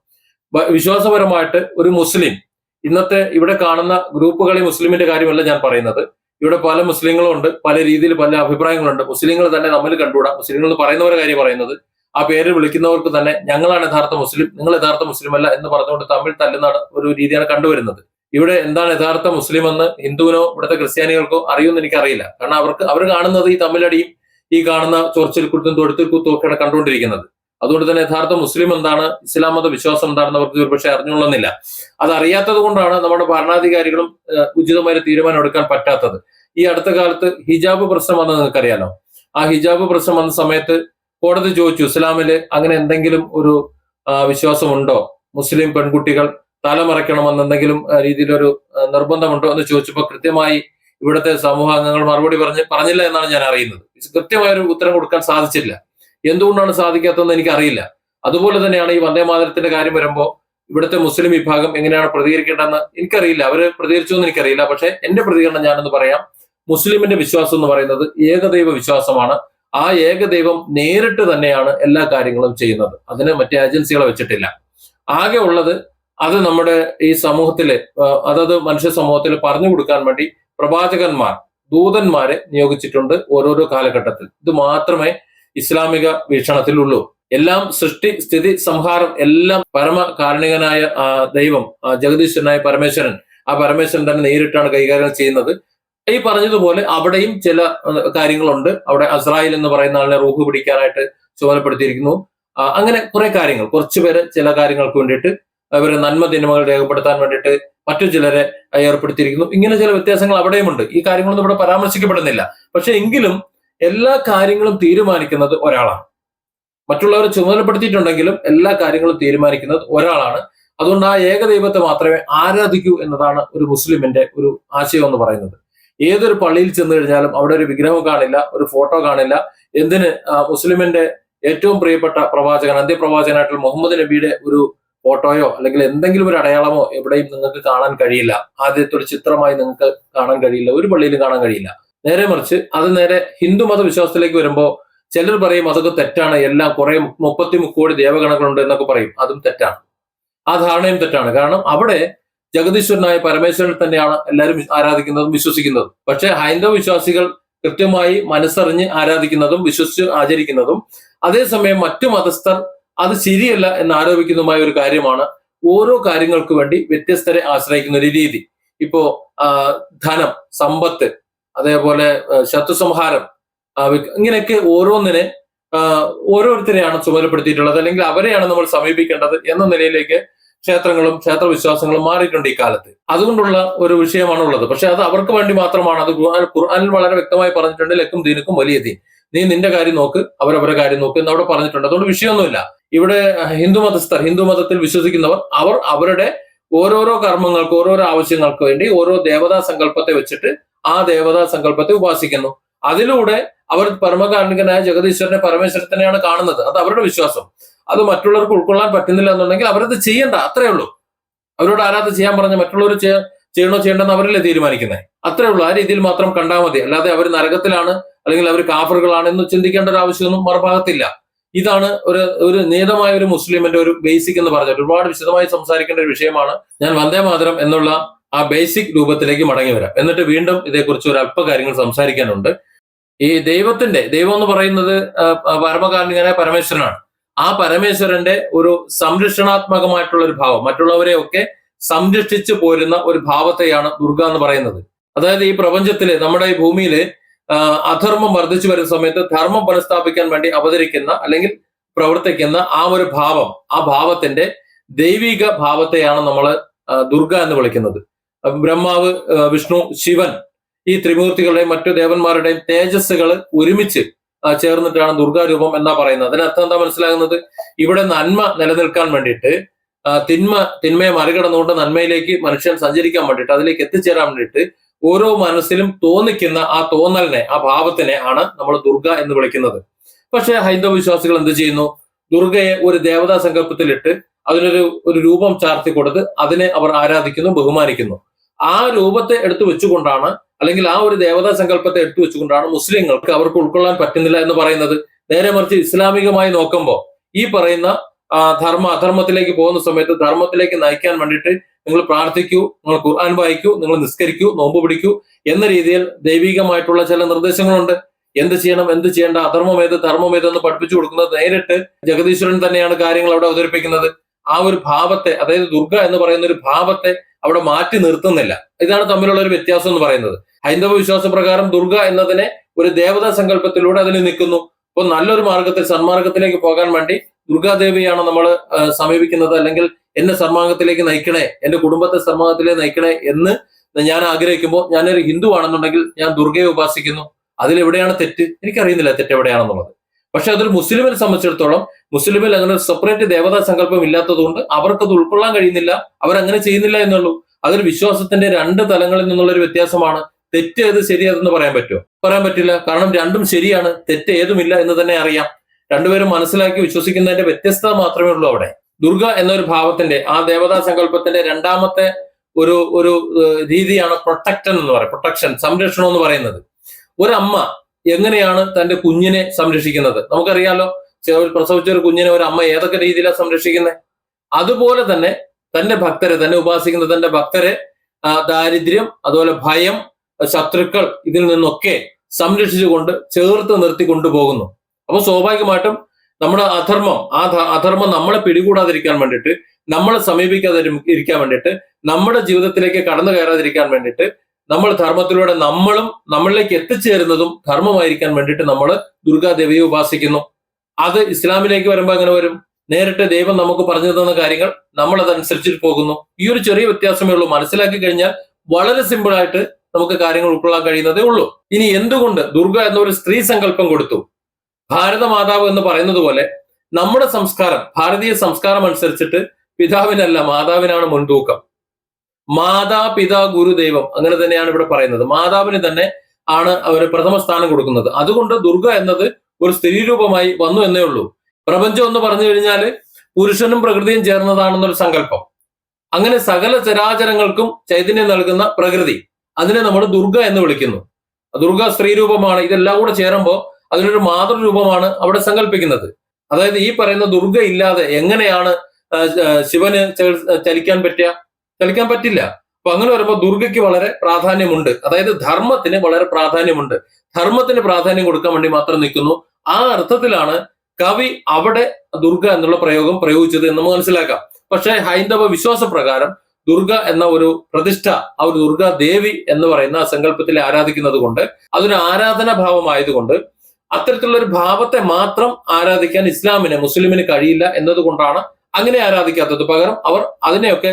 വിശ്വാസപരമായിട്ട് ഒരു മുസ്ലിം, ഇന്നത്തെ ഇവിടെ കാണുന്ന ഗ്രൂപ്പുകളിൽ മുസ്ലിമിന്റെ കാര്യമല്ല ഞാൻ പറയുന്നത്. ഇവിടെ പല മുസ്ലിങ്ങളും ഉണ്ട്, പല രീതിയിൽ പല അഭിപ്രായങ്ങളുണ്ട്. മുസ്ലിങ്ങൾ തന്നെ തമ്മിൽ കണ്ടുകൂടാ. മുസ്ലിങ്ങൾ എന്ന് പറയുന്നവരുടെ കാര്യം പറയുന്നത്, ആ പേര് വിളിക്കുന്നവർക്ക് തന്നെ ഞങ്ങളാണ് യഥാർത്ഥ മുസ്ലിം, നിങ്ങൾ യഥാർത്ഥ മുസ്ലിം അല്ല എന്ന് പറഞ്ഞുകൊണ്ട് തമ്മിൽ തല്ലുന്ന ഒരു രീതിയാണ് കണ്ടുവരുന്നത്. ഇവിടെ എന്താണ് യഥാർത്ഥ മുസ്ലിം എന്ന് ഹിന്ദുവിനോ ഇവിടുത്തെ ക്രിസ്ത്യാനികൾക്കോ അറിയുമെന്ന് എനിക്കറിയില്ല. കാരണം അവർ കാണുന്നത് ഈ തമ്മിലടിയും ഈ കാണുന്ന ചൊറിച്ചിൽ കുത്തും തൊടുത്തിൽ കുത്തും ഒക്കെയാണ് കണ്ടുകൊണ്ടിരിക്കുന്നത്. അതുകൊണ്ട് തന്നെ യഥാർത്ഥ മുസ്ലിം എന്താണ്, ഇസ്ലാം മത വിശ്വാസം എന്താണെന്ന് അവർക്ക് ഒരുപക്ഷെ അറിഞ്ഞുകൊള്ളുന്നില്ല. അത് അറിയാത്തത് കൊണ്ടാണ് നമ്മുടെ ഭരണാധികാരികളും ഉചിതമായ തീരുമാനം എടുക്കാൻ പറ്റാത്തത്. ഈ അടുത്ത കാലത്ത് ഹിജാബ് പ്രശ്നം വന്നത് നിങ്ങൾക്കറിയാലോ. ആ ഹിജാബ് പ്രശ്നം വന്ന സമയത്ത് കോടതി ചോദിച്ചു, ഇസ്ലാമില് അങ്ങനെ എന്തെങ്കിലും ഒരു വിശ്വാസമുണ്ടോ, മുസ്ലിം പെൺകുട്ടികൾ തലമറയ്ക്കണമെന്നെന്തെങ്കിലും രീതിയിലൊരു നിർബന്ധമുണ്ടോ എന്ന് ചോദിച്ചപ്പോൾ കൃത്യമായി ഇവിടുത്തെ സമൂഹാംഗങ്ങൾ മറുപടി പറഞ്ഞില്ല എന്നാണ് ഞാൻ അറിയുന്നത്. കൃത്യമായൊരു ഉത്തരം കൊടുക്കാൻ സാധിച്ചില്ല. എന്തുകൊണ്ടാണ് സാധിക്കാത്തതെന്ന് എനിക്കറിയില്ല. അതുപോലെ തന്നെയാണ് ഈ വന്ദേ മാതരത്തിന്റെ കാര്യം വരുമ്പോൾ ഇവിടുത്തെ മുസ്ലിം വിഭാഗം എങ്ങനെയാണ് പ്രതികരിക്കേണ്ടതെന്ന് എനിക്കറിയില്ല. അവര് പ്രതികരിച്ചോ എന്ന് എനിക്കറിയില്ല. പക്ഷെ എന്റെ പ്രതികരണം ഞാനെന്ന് പറയാം. മുസ്ലിമിന്റെ വിശ്വാസം എന്ന് പറയുന്നത് ഏകദൈവ വിശ്വാസമാണ്. ആ ഏകദൈവം നേരിട്ട് തന്നെയാണ് എല്ലാ കാര്യങ്ങളും ചെയ്യുന്നത്. അതിന് മറ്റേ ഏജൻസികളെ വെച്ചിട്ടില്ല. ആകെ ഉള്ളത് അത് നമ്മുടെ ഈ സമൂഹത്തില്, അതത് മനുഷ്യ സമൂഹത്തിൽ പറഞ്ഞു കൊടുക്കാൻ വേണ്ടി പ്രവാചകന്മാർ, ദൂതന്മാരെ നിയോഗിച്ചിട്ടുണ്ട് ഓരോരോ കാലഘട്ടത്തിൽ. ഇത് മാത്രമേ ഇസ്ലാമിക വീക്ഷണത്തിലുള്ളൂ. എല്ലാം സൃഷ്ടി, സ്ഥിതി, സംഹാരം എല്ലാം പരമകാരുണികനായ ദൈവം, ജഗദീശ്വരനായ പരമേശ്വരൻ, ആ പരമേശ്വരൻ തന്നെ നേരിട്ടാണ് കൈകാര്യം ചെയ്യുന്നത്. ഈ പറഞ്ഞതുപോലെ അവിടെയും ചില കാര്യങ്ങളുണ്ട്. അവിടെ അസ്രായിൽ എന്ന് പറയുന്ന ആളിനെ റൂഹ് പിടിക്കാനായിട്ട് ചുമതലപ്പെടുത്തിയിരിക്കുന്നു. അങ്ങനെ കുറെ കാര്യങ്ങൾ, കുറച്ചുപേര് ചില കാര്യങ്ങൾക്ക് വേണ്ടിയിട്ട് അവരെ നന്മ തിന്മകൾ രേഖപ്പെടുത്താൻ വേണ്ടിയിട്ട് മറ്റു ചിലരെ ഏർപ്പെടുത്തിയിരിക്കുന്നു. ഇങ്ങനെ ചില വ്യത്യാസങ്ങൾ അവിടെയുമുണ്ട്. ഈ കാര്യങ്ങളൊന്നും ഇവിടെ പരാമർശിക്കപ്പെടുന്നില്ല. പക്ഷെ എങ്കിലും എല്ലാ കാര്യങ്ങളും തീരുമാനിക്കുന്നത് ഒരാളാണ്. മറ്റുള്ളവരെ ചുമതലപ്പെടുത്തിയിട്ടുണ്ടെങ്കിലും എല്ലാ കാര്യങ്ങളും തീരുമാനിക്കുന്നത് ഒരാളാണ്. അതുകൊണ്ട് ആ ഏകദൈവത്തെ മാത്രമേ ആരാധിക്കൂ എന്നതാണ് ഒരു മുസ്ലിമിന്റെ ഒരു ആശയം എന്ന് പറയുന്നത്. ഏതൊരു പള്ളിയിൽ ചെന്ന് കഴിഞ്ഞാലും അവിടെ ഒരു വിഗ്രഹം കാണില്ല, ഒരു ഫോട്ടോ കാണില്ല. എന്തിന്, മുസ്ലിമിന്റെ ഏറ്റവും പ്രിയപ്പെട്ട പ്രവാചകൻ, അന്ത്യപ്രവാചകനായിട്ടുള്ള മുഹമ്മദ് നബിയുടെ ഒരു ഫോട്ടോയോ അല്ലെങ്കിൽ എന്തെങ്കിലും ഒരു അടയാളമോ എവിടെയും നിങ്ങൾക്ക് കാണാൻ കഴിയില്ല. ആദ്യത്തെ ഒരു ചിത്രമായി നിങ്ങൾക്ക് കാണാൻ കഴിയില്ല, ഒരു പള്ളിയിലും കാണാൻ കഴിയില്ല. നേരെ മറിച്ച് അത് നേരെ ഹിന്ദു മത വിശ്വാസത്തിലേക്ക് വരുമ്പോൾ ചിലർ പറയും അതൊക്കെ തെറ്റാണ്, എല്ലാം കുറെ 33 കോടി ദേവഗണങ്ങളുണ്ട് എന്നൊക്കെ പറയും. അതും തെറ്റാണ്. ആ ധാരണയും തെറ്റാണ്. കാരണം അവിടെ ജഗദീശ്വരനായ പരമേശ്വരൻ തന്നെയാണ് എല്ലാവരും ആരാധിക്കുന്നതും വിശ്വസിക്കുന്നതും. പക്ഷെ ഹൈന്ദവ വിശ്വാസികൾ കൃത്യമായി മനസ്സറിഞ്ഞ് ആരാധിക്കുന്നതും വിശ്വസിച്ച് ആചരിക്കുന്നതും, അതേസമയം മറ്റു മതസ്ഥർ അത് ശരിയല്ല എന്ന് ആരോപിക്കുന്നതുമായ ഒരു കാര്യമാണ് ഓരോ കാര്യങ്ങൾക്ക് വേണ്ടി വ്യത്യസ്തരെ ആശ്രയിക്കുന്ന ഒരു രീതി. ഇപ്പോ ധനം, സമ്പത്ത്, അതേപോലെ ശത്രുസംഹാരം, ഇങ്ങനെയൊക്കെ ഓരോന്നിനെ ഓരോരുത്തരെയാണ് ചുമതലപ്പെടുത്തിയിട്ടുള്ളത്, അല്ലെങ്കിൽ അവരെയാണ് നമ്മൾ സമീപിക്കേണ്ടത് എന്ന നിലയിലേക്ക് ക്ഷേത്രങ്ങളും ക്ഷേത്രവിശ്വാസങ്ങളും മാറിയിട്ടുണ്ട് ഈ കാലത്ത്. അതുകൊണ്ടുള്ള ഒരു വിഷയമാണ് ഉള്ളത്. പക്ഷെ അത് അവർക്ക് വേണ്ടി മാത്രമാണ്. അത് ഖുർആനിൽ വളരെ വ്യക്തമായി പറഞ്ഞിട്ടുണ്ട്, ലക്കും ദീനുക്കും വലിയ ദീൻ, നീ നിന്റെ കാര്യം നോക്ക്, അവരവരുടെ കാര്യം നോക്ക് എന്ന് അവിടെ പറഞ്ഞിട്ടുണ്ട്. അതുകൊണ്ട് വിഷയമൊന്നുമില്ല. ഇവിടെ ഹിന്ദു മതസ്ഥർ, ഹിന്ദു മതത്തിൽ വിശ്വസിക്കുന്നവർ, അവർ അവരുടെ ഓരോരോ കർമ്മങ്ങൾക്ക്, ഓരോരോ ആവശ്യങ്ങൾക്ക് വേണ്ടി ഓരോ ദേവതാ സങ്കല്പത്തെ വെച്ചിട്ട് ആ ദേവതാ സങ്കല്പത്തെ ഉപാസിക്കുന്നു. അതിലൂടെ അവർ പരമകാരുണികനായ ജഗദീശ്വരനെ, പരമേശ്വരത്തിനെയാണ് കാണുന്നത്. അത് അവരുടെ വിശ്വാസം. അത് മറ്റുള്ളവർക്ക് ഉൾക്കൊള്ളാൻ പറ്റുന്നില്ല എന്നുണ്ടെങ്കിൽ അവരത് ചെയ്യണ്ട, അത്രേ ഉള്ളൂ. അവരോട് ആരാധന ചെയ്യാൻ പറഞ്ഞ മറ്റുള്ളവർ ചെയ്യണോ ചെയ്യണ്ടെന്ന് അവരല്ലേ തീരുമാനിക്കുന്നത്. അത്രേ ഉള്ളൂ. ആ രീതിയിൽ മാത്രം കണ്ടാൽ മതി. അല്ലാതെ അവർ നരകത്തിലാണ് അല്ലെങ്കിൽ അവർ കാഫറുകളാണ് എന്ന് ചിന്തിക്കേണ്ട ഒരു ആവശ്യമൊന്നും മറുഭാഗത്തില്ല. ഇതാണ് ഒരു നിയതമായ ഒരു മുസ്ലിമിന്റെ ഒരു ബേസിക് എന്ന് പറഞ്ഞത്. ഒരുപാട് വിശദമായി സംസാരിക്കേണ്ട ഒരു വിഷയമാണ്. ഞാൻ വന്ദേ മാതരം എന്നുള്ള ആ ബേസിക് രൂപത്തിലേക്ക് മടങ്ങി വരാം. എന്നിട്ട് വീണ്ടും ഇതേക്കുറിച്ച് ഒരു അല്പ കാര്യങ്ങൾ സംസാരിക്കാനുണ്ട്. ഈ ദൈവം എന്ന് പറയുന്നത് പരമകാരുണികനായ പരമേശ്വരനാണ്. ആ പരമേശ്വരന്റെ ഒരു സംരക്ഷണാത്മകമായിട്ടുള്ള ഒരു ഭാവം, മറ്റുള്ളവരെ ഒക്കെ സംരക്ഷിച്ചു പോരുന്ന ഒരു ഭാവത്തെയാണ് ദുർഗ എന്ന് പറയുന്നത്. അതായത് ഈ പ്രപഞ്ചത്തില്, നമ്മുടെ ഈ ഭൂമിയില് അധർമ്മം വർദ്ധിച്ചു വരുന്ന സമയത്ത് ധർമ്മം പുനഃസ്ഥാപിക്കാൻ വേണ്ടി അവതരിക്കുന്ന അല്ലെങ്കിൽ പ്രവർത്തിക്കുന്ന ആ ഒരു ഭാവം, ആ ഭാവത്തിന്റെ ദൈവിക ഭാവത്തെയാണ് നമ്മൾ ദുർഗ എന്ന് വിളിക്കുന്നത്. ബ്രഹ്മാവ്, വിഷ്ണു, ശിവൻ, ഈ ത്രിമൂർത്തികളുടെയും മറ്റു ദേവന്മാരുടെയും തേജസ്സുകൾ ഒരുമിച്ച് ചേർന്നിട്ടാണ് ദുർഗാരൂപം എന്നാ പറയുന്നത്. അതിനർത്ഥം എന്താ മനസ്സിലാകുന്നത്? ഇവിടെ നന്മ നിലനിൽക്കാൻ വേണ്ടിയിട്ട്, തിന്മയെ മറികടന്നുകൊണ്ട് നന്മയിലേക്ക് മനുഷ്യൻ സഞ്ചരിക്കാൻ വേണ്ടിയിട്ട്, അതിലേക്ക് എത്തിച്ചേരാൻ വേണ്ടിയിട്ട് ഓരോ മനസ്സിലും തോന്നിക്കുന്ന ആ തോന്നലിനെ, ആ ഭാവത്തിനെ ആണ് നമ്മൾ ദുർഗ എന്ന് വിളിക്കുന്നത്. പക്ഷെ ഹൈന്ദവ വിശ്വാസികൾ എന്ത് ചെയ്യുന്നു? ദുർഗയെ ഒരു ദേവതാ സങ്കല്പത്തിലിട്ട് അതിനൊരു രൂപം ചാർത്തി കൊടുത്ത് അതിനെ അവർ ആരാധിക്കുന്നു, ബഹുമാനിക്കുന്നു. ആ രൂപത്തെ എടുത്തു വെച്ചുകൊണ്ടാണ്, അല്ലെങ്കിൽ ആ ഒരു ദേവതാ സങ്കല്പത്തെ എടുത്തു വെച്ചുകൊണ്ടാണ് മുസ്ലിങ്ങൾക്ക് അവർക്ക് ഉൾക്കൊള്ളാൻ പറ്റുന്നില്ല എന്ന് പറയുന്നത്. നേരെ മറിച്ച് ഇസ്ലാമികമായി നോക്കുമ്പോൾ ഈ പറയുന്ന അധർമ്മത്തിലേക്ക് പോകുന്ന സമയത്ത് ധർമ്മത്തിലേക്ക് നയിക്കാൻ വേണ്ടിയിട്ട് നിങ്ങൾ പ്രാർത്ഥിക്കൂ, നിങ്ങൾ ഖുർആൻ വായിക്കൂ, നിങ്ങൾ നിസ്കരിക്കൂ, നോമ്പ് പിടിക്കൂ എന്ന രീതിയിൽ ദൈവികമായിട്ടുള്ള ചില നിർദ്ദേശങ്ങളുണ്ട്. എന്ത് ചെയ്യണം, എന്ത് ചെയ്യേണ്ട, അധർമ്മം ഏത്, ധർമ്മം ഏതെന്ന് പഠിപ്പിച്ചു കൊടുക്കുന്നത് നേരിട്ട് ജഗദീശ്വരൻ തന്നെയാണ് കാര്യങ്ങൾ അവിടെ അവതരിപ്പിക്കുന്നത്. ആ ഒരു ഭാവത്തെ, അതായത് ദുർഗ എന്ന് പറയുന്ന ഒരു ഭാവത്തെ അവിടെ മാറ്റി നിർത്തുന്നില്ല. ഇതാണ് തമ്മിലുള്ള ഒരു വ്യത്യാസം എന്ന് പറയുന്നത്. ഹൈന്ദവ വിശ്വാസ പ്രകാരം ദുർഗ എന്നതിനെ ഒരു ദേവതാ സങ്കല്പത്തിലൂടെ അതിൽ നിൽക്കുന്നു. അപ്പോൾ നല്ലൊരു മാർഗത്തിൽ, സന്മാർഗത്തിലേക്ക് പോകാൻ വേണ്ടി ദുർഗാദേവിയാണ് നമ്മൾ സമീപിക്കുന്നത്. അല്ലെങ്കിൽ എന്നെ സന്മാർഗത്തിലേക്ക് നയിക്കണേ, എന്റെ കുടുംബത്തെ സന്മാർഗത്തിലേക്ക് നയിക്കണേ എന്ന് ഞാൻ ആഗ്രഹിക്കുമ്പോൾ, ഞാനൊരു ഹിന്ദു ആണെന്നുണ്ടെങ്കിൽ ഞാൻ ദുർഗയെ ഉപാസിക്കുന്നു. അതിലെവിടെയാണ് തെറ്റ്? എനിക്കറിയുന്നില്ല തെറ്റ് എവിടെയാണെന്നുള്ളത്. പക്ഷെ അതൊരു മുസ്ലിമിനെ സംബന്ധിച്ചിടത്തോളം, മുസ്ലിമിൽ അങ്ങനെ ഒരു സെപ്പറേറ്റ് ദേവതാ സങ്കല്പം ഇല്ലാത്തതുകൊണ്ട് അവർക്കത് ഉൾക്കൊള്ളാൻ കഴിയുന്നില്ല, അവരങ്ങനെ ചെയ്യുന്നില്ല എന്നുള്ളൂ. അതൊരു വിശ്വാസത്തിന്റെ രണ്ട് തലങ്ങളിൽ നിന്നുള്ള ഒരു വ്യത്യാസമാണ്. തെറ്റ് ഏത് ശരി ഏതെന്ന് പറയാൻ പറ്റുമോ? പറയാൻ പറ്റില്ല. കാരണം രണ്ടും ശരിയാണ്, തെറ്റ് ഏതുമില്ല എന്ന് തന്നെ അറിയാം. രണ്ടുപേരും മനസ്സിലാക്കി വിശ്വസിക്കുന്നതിന്റെ വ്യത്യസ്തത മാത്രമേ ഉള്ളൂ അവിടെ. ദുർഗ എന്നൊരു ഭാവത്തിന്റെ, ആ ദേവതാ സങ്കല്പത്തിന്റെ രണ്ടാമത്തെ ഒരു രീതിയാണ് പ്രൊട്ടക്ഷൻ എന്ന് പറയുന്നത്. പ്രൊട്ടക്ഷൻ, സംരക്ഷണം എന്ന് പറയുന്നത്. ഒരമ്മ എങ്ങനെയാണ് തന്റെ കുഞ്ഞിനെ സംരക്ഷിക്കുന്നത്? നമുക്കറിയാലോ, പ്രസവിച്ച ഒരു കുഞ്ഞിനെ ഒരു അമ്മ ഏതൊക്കെ രീതിയിലാണ് സംരക്ഷിക്കുന്നത്? അതുപോലെ തന്നെ തന്റെ ഭക്തരെ, തന്നെ ഉപാസിക്കുന്ന തന്റെ ഭക്തരെ ദാരിദ്ര്യം, അതുപോലെ ഭയം, ശത്രുക്കൾ, ഇതിൽ നിന്നൊക്കെ സംരക്ഷിച്ചുകൊണ്ട് ചേർത്ത് നിർത്തി കൊണ്ടുപോകുന്നു. അപ്പൊ സ്വാഭാവികമായിട്ടും നമ്മുടെ അധർമ്മം നമ്മളെ പിടികൂടാതിരിക്കാൻ വേണ്ടിയിട്ട്, നമ്മളെ സമീപിക്കാതെ ഇരിക്കാൻ വേണ്ടിയിട്ട്, നമ്മുടെ ജീവിതത്തിലേക്ക് കടന്നു കയറാതിരിക്കാൻ വേണ്ടിയിട്ട്, നമ്മൾ ധർമ്മത്തിലൂടെ നമ്മളിലേക്ക് എത്തിച്ചേരുന്നതും ധർമ്മമായിരിക്കാൻ വേണ്ടിയിട്ട് നമ്മൾ ദുർഗാദേവിയെ ഉപാസിക്കുന്നു. അത് ഇസ്ലാമിലേക്ക് വരുമ്പോൾ എങ്ങനെ വരും? നേരിട്ട് ദൈവം നമുക്ക് പറഞ്ഞു തന്ന കാര്യങ്ങൾ നമ്മൾ അതനുസരിച്ചിട്ട് പോകുന്നു. ഈ ഒരു ചെറിയ വ്യത്യാസമേ ഉള്ളൂ. മനസ്സിലാക്കി കഴിഞ്ഞാൽ വളരെ സിമ്പിൾ ആയിട്ട് നമുക്ക് കാര്യങ്ങൾ ഉൾക്കൊള്ളാൻ കഴിയുന്നതേ ഉള്ളൂ. ഇനി എന്തുകൊണ്ട് ദുർഗ എന്നൊരു സ്ത്രീ സങ്കല്പം കൊടുത്തു? ഭാരതമാതാവ് എന്ന് പറയുന്നത് പോലെ നമ്മുടെ സംസ്കാരം, ഭാരതീയ സംസ്കാരം അനുസരിച്ചിട്ട് പിതാവിനല്ല മാതാവിനാണ് മുൻതൂക്കം. മാതാ പിതാ ഗുരു ദൈവം, അങ്ങനെ തന്നെയാണ് ഇവിടെ പറയുന്നത്. മാതാവിന് തന്നെ ആണ് അവർ പ്രഥമ സ്ഥാനം കൊടുക്കുന്നത്. അതുകൊണ്ട് ദുർഗ എന്നത് ഒരു സ്ത്രീ രൂപമായി വന്നു എന്നേ ഉള്ളൂ. പ്രപഞ്ചം എന്ന് പറഞ്ഞു കഴിഞ്ഞാൽ പുരുഷനും പ്രകൃതിയും ചേർന്നതാണെന്നൊരു സങ്കല്പം. അങ്ങനെ സകല ചരാചരങ്ങൾക്കും ചൈതന്യം നൽകുന്ന പ്രകൃതി, അതിനെ നമ്മൾ ദുർഗ എന്ന് വിളിക്കുന്നു. ദുർഗ സ്ത്രീ രൂപമാണ്. ഇതെല്ലാം കൂടെ ചേരുമ്പോൾ അതിനൊരു മാതൃരൂപമാണ് അവിടെ സങ്കല്പിക്കുന്നത്. അതായത് ഈ പറയുന്ന ദുർഗ ഇല്ലാതെ എങ്ങനെയാണ് ശിവന് ചലിക്കാൻ പറ്റില്ല. അപ്പൊ അങ്ങനെ വരുമ്പോൾ ദുർഗയ്ക്ക് വളരെ പ്രാധാന്യമുണ്ട്. അതായത് ധർമ്മത്തിന് വളരെ പ്രാധാന്യമുണ്ട്. ധർമ്മത്തിന് പ്രാധാന്യം കൊടുക്കാൻ വേണ്ടി മാത്രം നിൽക്കുന്നു. ആ അർത്ഥത്തിലാണ് കവി അവിടെ ദുർഗ എന്നുള്ള പ്രയോഗം പ്രയോഗിച്ചത് എന്ന് മനസ്സിലാക്കാം. പക്ഷെ ഹൈന്ദവ വിശ്വാസ പ്രകാരം ദുർഗ എന്ന ഒരു പ്രതിഷ്ഠ, ആ ഒരു ദുർഗാ ദേവി എന്ന് പറയുന്ന സങ്കല്പത്തിൽ ആരാധിക്കുന്നത് കൊണ്ട്, അതൊരു ആരാധനാ ഭാവമായതുകൊണ്ട് അത്തരത്തിലുള്ള ഒരു ഭാവത്തെ മാത്രം ആരാധിക്കാൻ മുസ്ലിമിന് കഴിയില്ല എന്നതുകൊണ്ടാണ് അങ്ങനെ ആരാധിക്കാത്തത്. പകരം അവർ അതിനെയൊക്കെ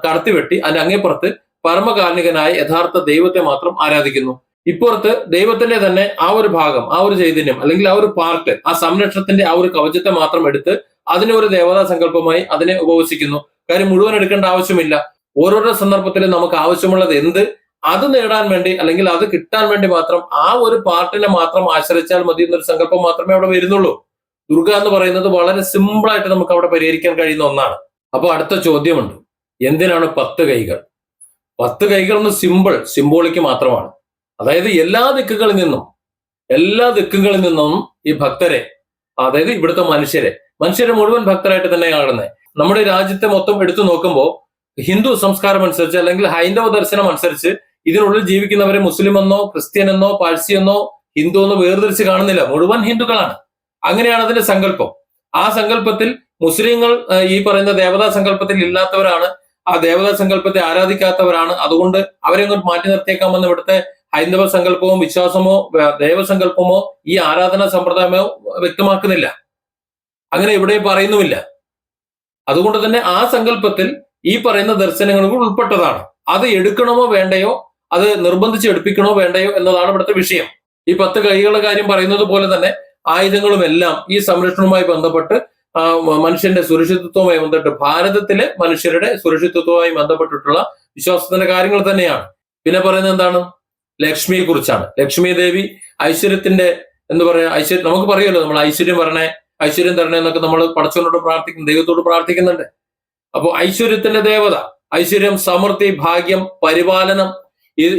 കടത്തിവെട്ടി അതിന്റെ അങ്ങേപ്പുറത്ത് പരമകാരുണികനായ യഥാർത്ഥ ദൈവത്തെ മാത്രം ആരാധിക്കുന്നു. ഇപ്പുറത്ത് ദൈവത്തിന്റെ തന്നെ ആ ഒരു ഭാഗം, ആ ഒരു ചൈതന്യം, അല്ലെങ്കിൽ ആ ഒരു പാർട്ട്, ആ സംരക്ഷണത്തിന്റെ ആ ഒരു കവചത്തെ മാത്രം എടുത്ത് അതിനെ ഒരു ദേവതാ സങ്കല്പമായി അതിനെ ഉപവസിക്കുന്നു. കാര്യം മുഴുവൻ എടുക്കേണ്ട ആവശ്യമില്ല. ഓരോരോ സന്ദർഭത്തിലും നമുക്ക് ആവശ്യമുള്ളത് എന്ത്, അത് നേടാൻ വേണ്ടി അല്ലെങ്കിൽ അത് കിട്ടാൻ വേണ്ടി മാത്രം ആ ഒരു പാർട്ടിനെ മാത്രം ആശ്രയിച്ചാൽ മതി എന്നൊരു സങ്കല്പം മാത്രമേ അവിടെ വരുന്നുള്ളൂ. ദുർഗ എന്ന് പറയുന്നത് വളരെ സിമ്പിളായിട്ട് നമുക്ക് അവിടെ പരിഹരിക്കാൻ കഴിയുന്ന ഒന്നാണ്. അപ്പൊ അടുത്ത ചോദ്യമുണ്ട്, എന്തിനാണ് 10 കൈകൾ? 10 കൈകൾ എന്ന് സിംബോളിക്ക് മാത്രമാണ്. അതായത് എല്ലാ ദിക്കുകളിൽ നിന്നും ഈ ഭക്തരെ, അതായത് ഇവിടുത്തെ മനുഷ്യരെ മുഴുവൻ ഭക്തരായിട്ട് തന്നെ കാണുന്നത്. നമ്മുടെ രാജ്യത്തെ മൊത്തം എടുത്തു നോക്കുമ്പോൾ ഹിന്ദു സംസ്കാരം അനുസരിച്ച് അല്ലെങ്കിൽ ഹൈന്ദവ ദർശനം അനുസരിച്ച് ഇതിനുള്ളിൽ ജീവിക്കുന്നവരെ മുസ്ലിം എന്നോ ക്രിസ്ത്യൻ എന്നോ പാഴ്സി എന്നോ ഹിന്ദു എന്നോ വേർതിരിച്ച് കാണുന്നില്ല, മുഴുവൻ ഹിന്ദുക്കളാണ്. അങ്ങനെയാണ് അതിന്റെ സങ്കല്പം. ആ സങ്കല്പത്തിൽ മുസ്ലിങ്ങൾ ഈ പറയുന്ന ദേവതാ സങ്കല്പത്തിൽ ഇല്ലാത്തവരാണ്, ആ ദേവതാ സങ്കല്പത്തെ ആരാധിക്കാത്തവരാണ്. അതുകൊണ്ട് അവരെ അങ്ങോട്ട് മാറ്റി നിർത്തിയേക്കാമെന്ന് ഇവിടുത്തെ ഹൈന്ദവ സങ്കല്പമോ വിശ്വാസമോ ദൈവസങ്കല്പമോ ഈ ആരാധനാ സമ്പ്രദായമോ വ്യക്തമാക്കുന്നില്ല. അങ്ങനെ ഇവിടെയും പറയുന്നുമില്ല. അതുകൊണ്ട് തന്നെ ആ സങ്കല്പത്തിൽ ഈ പറയുന്ന ദർശനങ്ങൾ ഉൾപ്പെട്ടതാണ്. അത് എടുക്കണമോ വേണ്ടയോ, അത് നിർബന്ധിച്ച് എടുപ്പിക്കണോ വേണ്ടയോ എന്നതാണ് ഇവിടുത്തെ വിഷയം. ഈ 10 കൈകളുടെ കാര്യം പറയുന്നത് പോലെ തന്നെ ആയുധങ്ങളും എല്ലാം ഈ സംരക്ഷണവുമായി ബന്ധപ്പെട്ട് മനുഷ്യന്റെ സുരക്ഷിതത്വവുമായി ബന്ധപ്പെട്ട് ഭാരതത്തിലെ മനുഷ്യരുടെ സുരക്ഷിതത്വവുമായി ബന്ധപ്പെട്ടിട്ടുള്ള വിശ്വാസത്തിന്റെ കാര്യങ്ങൾ തന്നെയാണ്. പിന്നെ പറയുന്നത് എന്താണ്? ലക്ഷ്മിയെ കുറിച്ചാണ്. ലക്ഷ്മി ദേവി ഐശ്വര്യത്തിന്റെ എന്താ പറയാ, ഐശ്വര്യം നമുക്ക് പറയുമല്ലോ, നമ്മൾ ഐശ്വര്യം തരണേ എന്നൊക്കെ നമ്മൾ പടച്ചവനോട് പ്രാർത്ഥിക്കും, ദൈവത്തോട് പ്രാർത്ഥിക്കുന്നുണ്ട്. അപ്പോൾ ഐശ്വര്യത്തിന്റെ ദേവത, ഐശ്വര്യം, സമൃദ്ധി, ഭാഗ്യം, പരിപാലനം,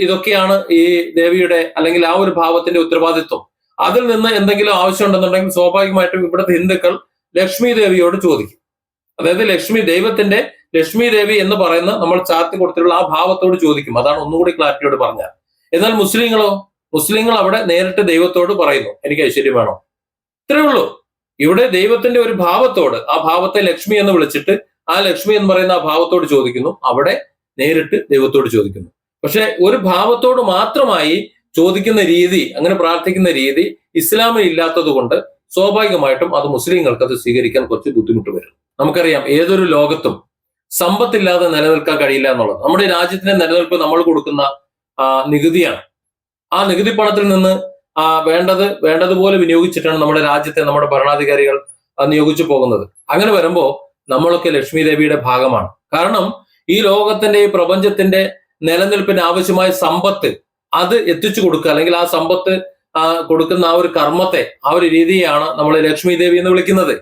ഇതൊക്കെയാണ് ഈ ദേവിയുടെ അല്ലെങ്കിൽ ആ ഒരു ഭാവത്തിന്റെ ഉത്തരവാദിത്വം. അതിൽ നിന്ന് എന്തെങ്കിലും ആവശ്യമുണ്ടെന്നുണ്ടെങ്കിൽ സ്വാഭാവികമായിട്ടും ഇവിടുത്തെ ഹിന്ദുക്കൾ ലക്ഷ്മി ദേവിയോട് ചോദിക്കും. അതായത് ദൈവത്തിന്റെ ലക്ഷ്മി ദേവി എന്ന് പറയുന്ന നമ്മൾ ചാർത്തി കൊടുത്തിട്ടുള്ള ആ ഭാവത്തോട് ചോദിക്കും. അതാണ് ഒന്നുകൂടി ക്ലാരിറ്റിയോട് പറഞ്ഞാൽ. എന്നാൽ മുസ്ലിങ്ങൾ അവിടെ നേരിട്ട് ദൈവത്തോട് പറയുന്നു, എനിക്ക് ഐശ്വര്യം വേണം. ഇത്രേ ഉള്ളൂ. ഇവിടെ ദൈവത്തിന്റെ ഒരു ഭാവത്തോട്, ആ ഭാവത്തെ ലക്ഷ്മി എന്ന് വിളിച്ചിട്ട് ആ ലക്ഷ്മി എന്ന് പറയുന്ന ആ ഭാവത്തോട് ചോദിക്കുന്നു. അവിടെ നേരിട്ട് ദൈവത്തോട് ചോദിക്കുന്നു. പക്ഷെ ഒരു ഭാവത്തോട് മാത്രമായി ചോദിക്കുന്ന രീതി, അങ്ങനെ പ്രാർത്ഥിക്കുന്ന രീതി ഇസ്ലാമിൽ ഇല്ലാത്തത് കൊണ്ട് സ്വാഭാവികമായിട്ടും അത് മുസ്ലിങ്ങൾക്ക് അത് സ്വീകരിക്കാൻ കുറച്ച് ബുദ്ധിമുട്ട് വരും. നമുക്കറിയാം, ഏതൊരു ലോകത്തും സമ്പത്തില്ലാതെ നിലനിൽക്കാൻ കഴിയില്ല എന്നുള്ളത്. നമ്മുടെ രാജ്യത്തിന്റെ നിലനിൽപ്പ് നമ്മൾ കൊടുക്കുന്ന നികുതിയാണ്. ആ നികുതി പണത്തിൽ നിന്ന് വേണ്ടതുപോലെ വിനിയോഗിച്ചിട്ടാണ് നമ്മുടെ രാജ്യത്തെ നമ്മുടെ ഭരണാധികാരികൾ നിയോഗിച്ചു പോകുന്നത്. അങ്ങനെ വരുമ്പോൾ നമ്മളൊക്കെ ലക്ഷ്മി ദേവിയുടെ ഭാഗമാണ്. കാരണം ഈ ലോകത്തിന്റെ, ഈ പ്രപഞ്ചത്തിന്റെ നിലനിൽപ്പിന് ആവശ്യമായ സമ്പത്ത് അത് എത്തിച്ചു കൊടുക്കുക, അല്ലെങ്കിൽ ആ സമ്പത്ത് കൊടുക്കുന്ന ആ ഒരു കർമ്മത്തെ, ആ ഒരു രീതിയാണ് നമ്മൾ ലക്ഷ്മി ദേവി എന്ന് വിളിക്കുന്നത്.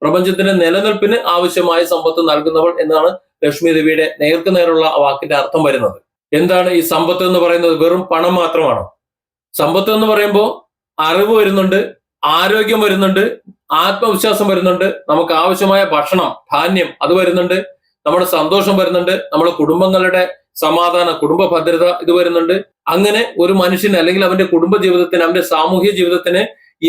പ്രപഞ്ചത്തിന്റെ നിലനിൽപ്പിന് ആവശ്യമായ സമ്പത്ത് നൽകുന്നവൾ എന്നാണ് ലക്ഷ്മി ദേവിയുടെ നേർക്കുനേരുള്ള വാക്കിന്റെ അർത്ഥം വരുന്നത്. എന്താണ് ഈ സമ്പത്ത് എന്ന് പറയുന്നത്? വെറും പണം മാത്രമാണോ? സമ്പത്ത് എന്ന് പറയുമ്പോൾ അറിവ് വരുന്നുണ്ട്, ആരോഗ്യം വരുന്നുണ്ട്, ആത്മവിശ്വാസം വരുന്നുണ്ട്, നമുക്ക് ആവശ്യമായ ഭക്ഷണം, ധാന്യം അത് വരുന്നുണ്ട്, നമ്മുടെ സന്തോഷം വരുന്നുണ്ട്, നമ്മുടെ കുടുംബങ്ങളുടെ സമാധാനം, കുടുംബ ഭദ്രത ഇത് വരുന്നുണ്ട്. അങ്ങനെ ഒരു മനുഷ്യന് അല്ലെങ്കിൽ അവന്റെ കുടുംബ ജീവിതത്തിന്, അവന്റെ സാമൂഹ്യ ജീവിതത്തിന്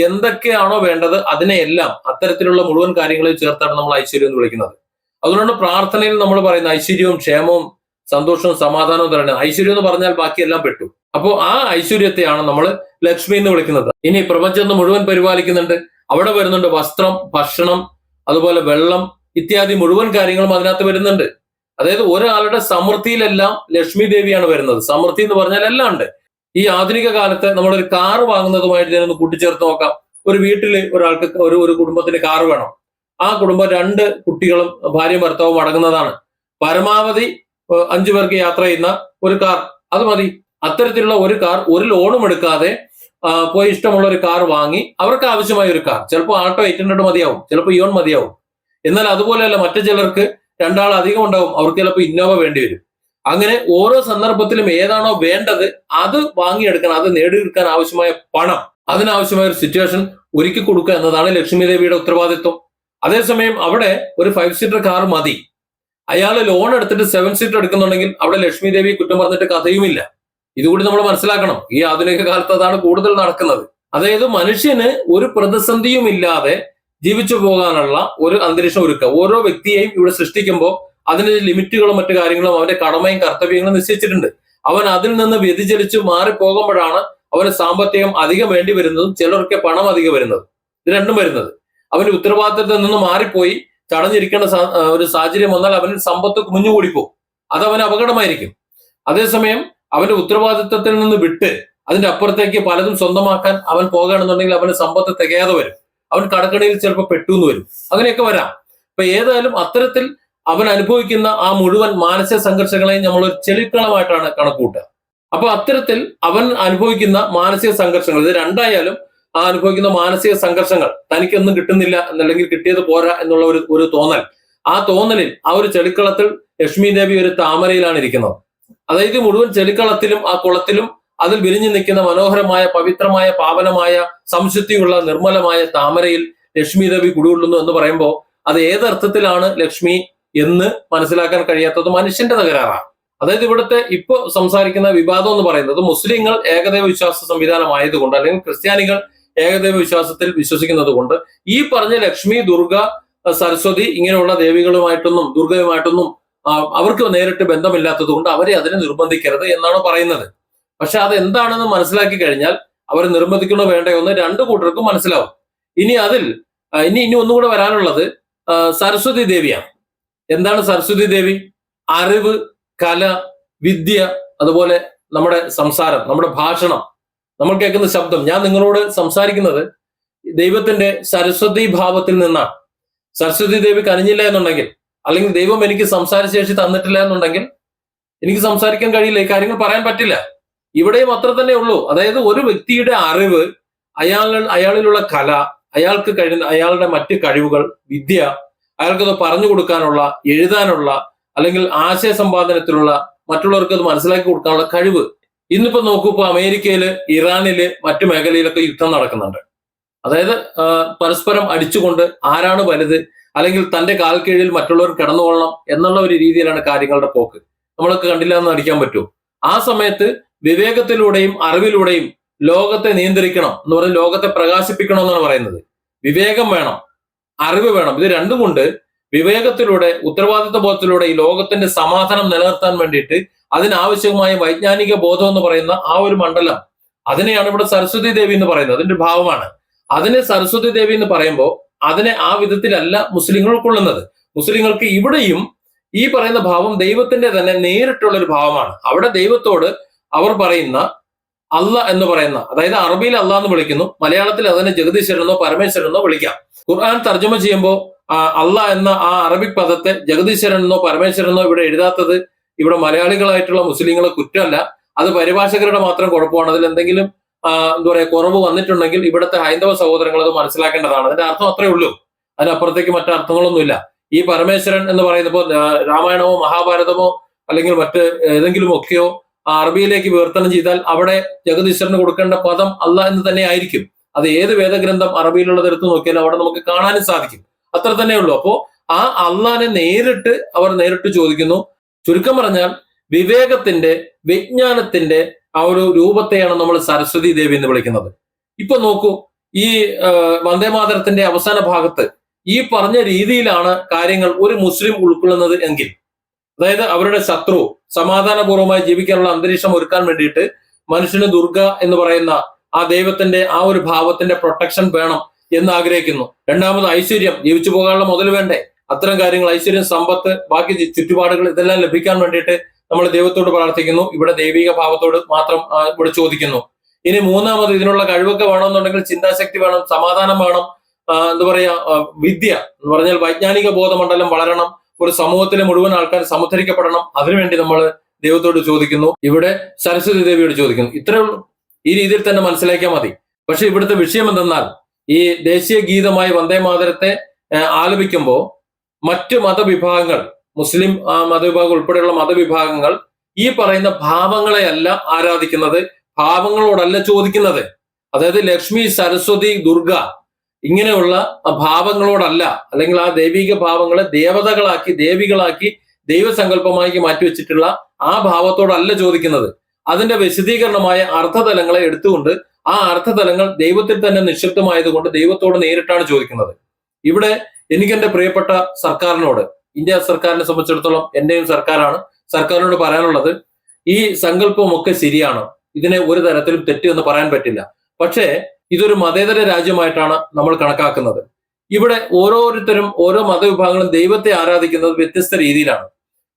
എന്തൊക്കെയാണോ വേണ്ടത് അതിനെയെല്ലാം അത്തരത്തിലുള്ള മുഴുവൻ കാര്യങ്ങളെ ചേർത്താണ് നമ്മൾ ഐശ്വര്യം എന്ന് വിളിക്കുന്നത്. അതുകൊണ്ടാണ് പ്രാർത്ഥനയിൽ നമ്മൾ പറയുന്ന ഐശ്വര്യവും ക്ഷേമവും സന്തോഷവും സമാധാനവും തരണം. ഐശ്വര്യം എന്ന് പറഞ്ഞാൽ ബാക്കിയെല്ലാം പെട്ടു. അപ്പോൾ ആ ഐശ്വര്യത്തെയാണ് നമ്മൾ ലക്ഷ്മി എന്ന് വിളിക്കുന്നത്. ഇനി പ്രപഞ്ചം മുഴുവൻ പരിപാലിക്കുന്നുണ്ട്. അവിടെ വരുന്നുണ്ട് വസ്ത്രം, ഭക്ഷണം, അതുപോലെ വെള്ളം ഇത്യാദി മുഴുവൻ കാര്യങ്ങളും അതിനകത്ത് വരുന്നുണ്ട്. അതായത് ഒരാളുടെ സമൃദ്ധിയിലെല്ലാം ലക്ഷ്മി ദേവിയാണ് വരുന്നത്. സമൃദ്ധി എന്ന് പറഞ്ഞാൽ എല്ലാം ഉണ്ട്. ഈ ആധുനിക കാലത്ത് നമ്മളൊരു കാറ് വാങ്ങുന്നതുമായിട്ട് ഞാനൊന്ന് കൂട്ടിച്ചേർത്ത് നോക്കാം. ഒരു വീട്ടില് ഒരാൾക്ക് ഒരു കുടുംബത്തിന് കാറ് വേണം. ആ കുടുംബം 2 കുട്ടികളും ഭാര്യയും ഭർത്താവും അടങ്ങുന്നതാണ്. പരമാവധി 5 പേർക്ക് യാത്ര ചെയ്യുന്ന ഒരു കാർ, അത് മതി. അത്തരത്തിലുള്ള ഒരു കാർ, ഒരു ലോണും എടുക്കാതെ പോയി ഇഷ്ടമുള്ള ഒരു കാർ വാങ്ങി അവർക്ക് ആവശ്യമായ ഒരു കാർ, ചിലപ്പോൾ ആൾട്ടോ 800 മതിയാവും, ചിലപ്പോൾ ഇയോൺ മതിയാവും. എന്നാൽ അതുപോലെയല്ല, മറ്റു ചിലർക്ക് 2 ആൾ അധികം ഉണ്ടാവും, അവർക്ക് ചിലപ്പോൾ ഇന്നോവ വേണ്ടി വരും. അങ്ങനെ ഓരോ സന്ദർഭത്തിലും ഏതാണോ വേണ്ടത് അത് വാങ്ങിയെടുക്കാൻ, അത് നേടിയെടുക്കാൻ ആവശ്യമായ പണം, അതിനാവശ്യമായ ഒരു സിറ്റുവേഷൻ ഒരുക്കി കൊടുക്കുക എന്നതാണ് ലക്ഷ്മി ദേവിയുടെ ഉത്തരവാദിത്വം. അതേസമയം അവിടെ ഒരു 5 സീറ്റർ കാർ മതി. അയാൾ ലോൺ എടുത്തിട്ട് 7 സീറ്റർ എടുക്കുന്നുണ്ടെങ്കിൽ അവിടെ ലക്ഷ്മി ദേവി കുറ്റം പറഞ്ഞിട്ട് കഥയുമില്ല. ഇതുകൂടി നമ്മൾ മനസ്സിലാക്കണം. ഈ ആധുനിക കാലത്ത് അതാണ് കൂടുതൽ നടക്കുന്നത്. അതായത് മനുഷ്യന് ഒരു പ്രതിസന്ധിയും ഇല്ലാതെ ജീവിച്ചു പോകാനുള്ള ഒരു അന്തരീക്ഷം ഒരുക്കുക. ഓരോ വ്യക്തിയെയും ഇവിടെ സൃഷ്ടിക്കുമ്പോൾ അതിന് ലിമിറ്റുകളും മറ്റു കാര്യങ്ങളും അവന്റെ കടമയും കർത്തവ്യങ്ങളും നിശ്ചയിച്ചിട്ടുണ്ട്. അവൻ അതിൽ നിന്ന് വ്യതിചലിച്ച് മാറിപ്പോകുമ്പോഴാണ് അവന് സാമ്പത്തികം അധികം വേണ്ടി വരുന്നതും ചിലർക്ക് പണം അധികം വരുന്നതും. ഇത് രണ്ടും വരുന്നത്. അവന്റെ ഉത്തരവാദിത്തത്തിൽ നിന്ന് മാറിപ്പോയി തടഞ്ഞിരിക്കേണ്ട ഒരു സാഹചര്യം വന്നാൽ അവന് സമ്പത്ത് കുമിഞ്ഞുകൂടിപ്പോകും. അത് അവന് അപകടമായിരിക്കും. അതേസമയം അവന്റെ ഉത്തരവാദിത്തത്തിൽ നിന്ന് വിട്ട് അതിന്റെ അപ്പുറത്തേക്ക് പലതും സ്വന്തമാക്കാൻ അവൻ പോകുകയാണെന്നുണ്ടെങ്കിൽ അവന് സമ്പത്ത് തികയാതെ വരും. അവൻ കടക്കണിയിൽ ചിലപ്പോൾ പെട്ടുന്ന് വരും. അങ്ങനെയൊക്കെ വരാം. അപ്പൊ ഏതായാലും അത്തരത്തിൽ അവൻ അനുഭവിക്കുന്ന ആ മുഴുവൻ മാനസിക സംഘർഷങ്ങളെയും നമ്മൾ ഒരു ചെളിക്കളമായിട്ടാണ് കണക്കൂട്ടുക. അപ്പൊ അത്തരത്തിൽ അവൻ അനുഭവിക്കുന്ന മാനസിക സംഘർഷങ്ങൾ, ഇത് രണ്ടായാലും അനുഭവിക്കുന്ന മാനസിക സംഘർഷങ്ങൾ, തനിക്കൊന്നും കിട്ടുന്നില്ല എന്നല്ലെങ്കിൽ കിട്ടിയത് പോരാ എന്നുള്ള ഒരു തോന്നൽ, ആ തോന്നലിൽ ആ ഒരു ചെളിക്കളത്തിൽ ലക്ഷ്മി ദേവി ഒരു താമരയിലാണ് ഇരിക്കുന്നത്. അതായത് മുഴുവൻ ചെളിക്കളത്തിലും ആ കുളത്തിലും അതിൽ വിരിഞ്ഞു നിൽക്കുന്ന മനോഹരമായ പവിത്രമായ പാവനമായ സംശുദ്ധിയുള്ള നിർമ്മലമായ താമരയിൽ ലക്ഷ്മി ദേവി കുടികൊള്ളുന്നു എന്ന് പറയുമ്പോൾ അത് ഏതർത്ഥത്തിലാണ് ലക്ഷ്മി എന്ന് മനസ്സിലാക്കാൻ കഴിയാത്തത് മനുഷ്യന്റെ തകരാറാണ്. അതായത് ഇവിടുത്തെ ഇപ്പൊ സംസാരിക്കുന്ന വിവാദം എന്ന് പറയുന്നത് മുസ്ലിങ്ങൾ ഏകദൈവ വിശ്വാസ സംവിധാനമായതുകൊണ്ട് അല്ലെങ്കിൽ ക്രിസ്ത്യാനികൾ ഏകദൈവ വിശ്വാസത്തിൽ വിശ്വസിക്കുന്നത് കൊണ്ട് ഈ പറഞ്ഞ ലക്ഷ്മി, ദുർഗ, സരസ്വതി ഇങ്ങനെയുള്ള ദേവികളുമായിട്ടൊന്നും ദുർഗയുമായിട്ടൊന്നും അവർക്ക് നേരിട്ട് ബന്ധമില്ലാത്തത് കൊണ്ട് അവരെ അതിനെ നിർബന്ധിക്കരുത് എന്നാണ് പറയുന്നത്. പക്ഷെ അത് എന്താണെന്ന് മനസ്സിലാക്കി കഴിഞ്ഞാൽ അവർ നിർബന്ധിക്കണോ വേണ്ടയോ എന്ന് രണ്ടു കൂട്ടർക്കും മനസ്സിലാവും. ഇനി അതിൽ ഇനി ഒന്നുകൂടെ വരാനുള്ളത് സരസ്വതി ദേവിയാണ്. എന്താണ് സരസ്വതി ദേവി? അറിവ്, കല, വിദ്യ, അതുപോലെ നമ്മുടെ സംസാരം, നമ്മുടെ ഭാഷണം, നമ്മൾ കേൾക്കുന്ന ശബ്ദം. ഞാൻ നിങ്ങളോട് സംസാരിക്കുന്നത് ദൈവത്തിന്റെ സരസ്വതി ഭാവത്തിൽ നിന്നാണ്. സരസ്വതി ദേവി കനിഞ്ഞില്ല എന്നുണ്ടെങ്കിൽ, അല്ലെങ്കിൽ ദൈവം എനിക്ക് സംസാരശേഷി തന്നിട്ടില്ല എന്നുണ്ടെങ്കിൽ എനിക്ക് സംസാരിക്കാൻ കഴിയില്ല, ഈ കാര്യങ്ങൾ പറയാൻ പറ്റില്ല. ഇവിടെയും അത്ര തന്നെ ഉള്ളൂ. അതായത് ഒരു വ്യക്തിയുടെ അറിവ്, അയാളിലുള്ള കല, അയാളുടെ മറ്റ് കഴിവുകൾ, വിദ്യ, അയാൾക്കത് പറഞ്ഞു കൊടുക്കാനുള്ള, എഴുതാനുള്ള, അല്ലെങ്കിൽ ആശയ സമ്പാദനത്തിലുള്ള, മറ്റുള്ളവർക്ക് അത് മനസ്സിലാക്കി കൊടുക്കാനുള്ള കഴിവ്. ഇന്നിപ്പോ നോക്കൂ, ഇപ്പൊ അമേരിക്കയില്, ഇറാനില്, മറ്റു മേഖലയിലൊക്കെ യുദ്ധം നടക്കുന്നുണ്ട്. അതായത് പരസ്പരം അടിച്ചുകൊണ്ട് ആരാണ് വലുത്, അല്ലെങ്കിൽ തന്റെ കാൽ കീഴിൽ മറ്റുള്ളവർ കിടന്നുകൊള്ളണം എന്നുള്ള ഒരു രീതിയിലാണ് കാര്യങ്ങളുടെ പോക്ക്. നമ്മളൊക്കെ കണ്ടില്ല എന്ന് നടിക്കാൻ പറ്റൂ. ആ സമയത്ത് വിവേകത്തിലൂടെയും അറിവിലൂടെയും ലോകത്തെ നിയന്ത്രിക്കണം എന്ന് പറഞ്ഞ് ലോകത്തെ പ്രകാശിപ്പിക്കണം എന്നാണ് പറയുന്നത്. വിവേകം വേണം, അറിവ് വേണം. ഇത് രണ്ടും കൊണ്ട് വിവേകത്തിലൂടെ, ഉത്തരവാദിത്വ ബോധത്തിലൂടെ ഈ ലോകത്തിന്റെ സമാധാനം നിലനിർത്താൻ വേണ്ടിയിട്ട് അതിനാവശ്യമായ വൈജ്ഞാനിക ബോധം എന്ന് പറയുന്ന ആ ഒരു മണ്ഡലം, അതിനെയാണ് ഇവിടെ സരസ്വതി ദേവി എന്ന് പറയുന്നത്. അതിന്റെ ഭാവമാണ്. അതിനെ സരസ്വതി ദേവി എന്ന് പറയുമ്പോൾ അതിനെ ആ വിധത്തിലല്ല മുസ്ലിങ്ങൾ ഉൾക്കൊള്ളുന്നത്. മുസ്ലിങ്ങൾക്ക് ഇവിടെയും ഈ പറയുന്ന ഭാവം ദൈവത്തിന്റെ തന്നെ നേരിട്ടുള്ള ഒരു ഭാവമാണ്. അവിടെ ദൈവത്തോട് അവർ പറയുന്ന അല്ല എന്ന് പറയുന്ന, അതായത് അറബിയിൽ അല്ല എന്ന് വിളിക്കുന്നു, മലയാളത്തിൽ അതിനെ ജഗദീശ്വരനോ പരമേശ്വരനോ വിളിക്കാം. ഖുർആൻ തർജ്ജമ ചെയ്യുമ്പോൾ അല്ല എന്ന ആ അറബിക് പദത്തെ ജഗദീശ്വരനെന്നോ പരമേശ്വരനോ ഇവിടെ എഴുതാത്തത് ഇവിടെ മലയാളികളായിട്ടുള്ള മുസ്ലിങ്ങളെ കുറ്റമല്ല, അത് പരിഭാഷകരുടെ മാത്രം കുഴപ്പമാണ്. അതിൽ എന്തെങ്കിലും എന്താ പറയാ കുറവ് വന്നിട്ടുണ്ടെങ്കിൽ ഇവിടുത്തെ ഹൈന്ദവ സഹോദരങ്ങൾ അത് മനസ്സിലാക്കേണ്ടതാണ്. അതിന്റെ അർത്ഥം അത്രേ ഉള്ളൂ, അതിനപ്പുറത്തേക്ക് മറ്റർത്ഥങ്ങളൊന്നുമില്ല. ഈ പരമേശ്വരൻ എന്ന് പറയുന്നപ്പോൾ രാമായണമോ മഹാഭാരതമോ അല്ലെങ്കിൽ മറ്റ് ഏതെങ്കിലും ഒക്കെയോ അറബിയിലേക്ക് വിവർത്തനം ചെയ്താൽ അവിടെ ജഗദീശ്വരന് കൊടുക്കേണ്ട പദം അല്ല എന്ന് തന്നെ ആയിരിക്കും. അത് ഏത് വേദഗ്രന്ഥം അറബിയിലുള്ളത് എടുത്തു നോക്കിയാലും അവിടെ നമുക്ക് കാണാനും സാധിക്കും. അത്ര തന്നെ ഉള്ളൂ. അപ്പോ ആ അള്ളാനെ നേരിട്ട് ചോദിക്കുന്നു. ചുരുക്കം പറഞ്ഞാൽ വിവേകത്തിന്റെ, വിജ്ഞാനത്തിന്റെ ആ ഒരു രൂപത്തെയാണ് നമ്മൾ സരസ്വതി ദേവി എന്ന് വിളിക്കുന്നത്. ഇപ്പൊ നോക്കൂ, ഈ വന്ദേമാതരത്തിന്റെ അവസാന ഭാഗത്ത് ഈ പറഞ്ഞ രീതിയിലാണ് കാര്യങ്ങൾ ഒരു മുസ്ലിം ഉൾക്കൊള്ളുന്നത് എങ്കിൽ, അതായത് അവരുടെ ശത്രു സമാധാനപൂർവ്വമായി ജീവിക്കാനുള്ള അന്തരീക്ഷം ഒരുക്കാൻ വേണ്ടിയിട്ട് മനുഷ്യന് ദുർഗ എന്ന് പറയുന്ന ആ ദൈവത്തിന്റെ ആ ഒരു ഭാവത്തിന്റെ പ്രൊട്ടക്ഷൻ വേണം എന്ന് ആഗ്രഹിക്കുന്നു. രണ്ടാമത് ഐശ്വര്യം, ജീവിച്ചു പോകാനുള്ള മുതൽ വേണ്ടേ, അത്തരം കാര്യങ്ങൾ, ഐശ്വര്യം, സമ്പത്ത്, ബാക്കി ചുറ്റുപാടുകൾ, ഇതെല്ലാം ലഭിക്കാൻ വേണ്ടിയിട്ട് നമ്മൾ ദൈവത്തോട് പ്രാർത്ഥിക്കുന്നു. ഇവിടെ ദൈവിക ഭാവത്തോട് മാത്രം ഇവിടെ ചോദിക്കുന്നു. ഇനി മൂന്നാമത് ഇതിനുള്ള കഴിവൊക്കെ വേണമെന്നുണ്ടെങ്കിൽ ചിന്താശക്തി വേണം, സമാധാനം വേണം, എന്താ പറയാ വിദ്യ എന്ന് പറഞ്ഞാൽ വൈജ്ഞാനിക ബോധമണ്ഡലം വളരണം, ഒരു സമൂഹത്തിലെ മുഴുവൻ ആൾക്കാർ സമുദ്ധരിക്കപ്പെടണം. അതിനുവേണ്ടി നമ്മൾ ദൈവത്തോട് ചോദിക്കുന്നു. ഇവിടെ സരസ്വതി ദേവിയോട് ചോദിക്കുന്നു. ഇത്രേ ഉള്ളൂ. ഈ രീതിയിൽ തന്നെ മനസ്സിലാക്കിയാൽ മതി. പക്ഷെ ഇവിടുത്തെ വിഷയം എന്തെന്നാൽ ഈ ദേശീയ ഗീതമായ വന്ദേമാതരത്തെ ആലപിക്കുമ്പോൾ മറ്റു മതവിഭാഗങ്ങൾ, മുസ്ലിം മതവിഭാഗം ഉൾപ്പെടെയുള്ള മതവിഭാഗങ്ങൾ ഈ പറയുന്ന ഭാവങ്ങളെയല്ല ആരാധിക്കുന്നത്, ഭാവങ്ങളോടല്ല ചോദിക്കുന്നത്. അതായത് ലക്ഷ്മി, സരസ്വതി, ദുർഗ ഇങ്ങനെയുള്ള ഭാവങ്ങളോടല്ല, അല്ലെങ്കിൽ ആ ദൈവിക ഭാവങ്ങളെ ദേവതകളാക്കി, ദേവികളാക്കി, ദൈവസങ്കല്പമാക്കി മാറ്റിവെച്ചിട്ടുള്ള ആ ഭാവത്തോടല്ല ചോദിക്കുന്നത്. അതിന്റെ വിശദീകരണമായ അർത്ഥതലങ്ങളെ എടുത്തുകൊണ്ട് ആ അർത്ഥതലങ്ങൾ ദൈവത്തിൽ തന്നെ നിക്ഷിപ്തമായതുകൊണ്ട് ദൈവത്തോട് നേരിട്ടാണ് ചോദിക്കുന്നത്. ഇവിടെ എനിക്ക് എന്റെ പ്രിയപ്പെട്ട സർക്കാരിനോട്, ഇന്ത്യ സർക്കാരിനെ സംബന്ധിച്ചിടത്തോളം എന്റെയും സർക്കാരിനോട് പറയാനുള്ളത്, ഈ സങ്കല്പമൊക്കെ ശരിയാണ്, ഇതിനെ ഒരു തരത്തിലും തെറ്റെന്ന് പറയാൻ പറ്റില്ല. പക്ഷേ ഇതൊരു മതേതര രാജ്യമായിട്ടാണ് നമ്മൾ കണക്കാക്കുന്നത്. ഇവിടെ ഓരോരുത്തരും, ഓരോ മതവിഭാഗങ്ങളും ദൈവത്തെ ആരാധിക്കുന്നത് വ്യത്യസ്ത രീതിയിലാണ്.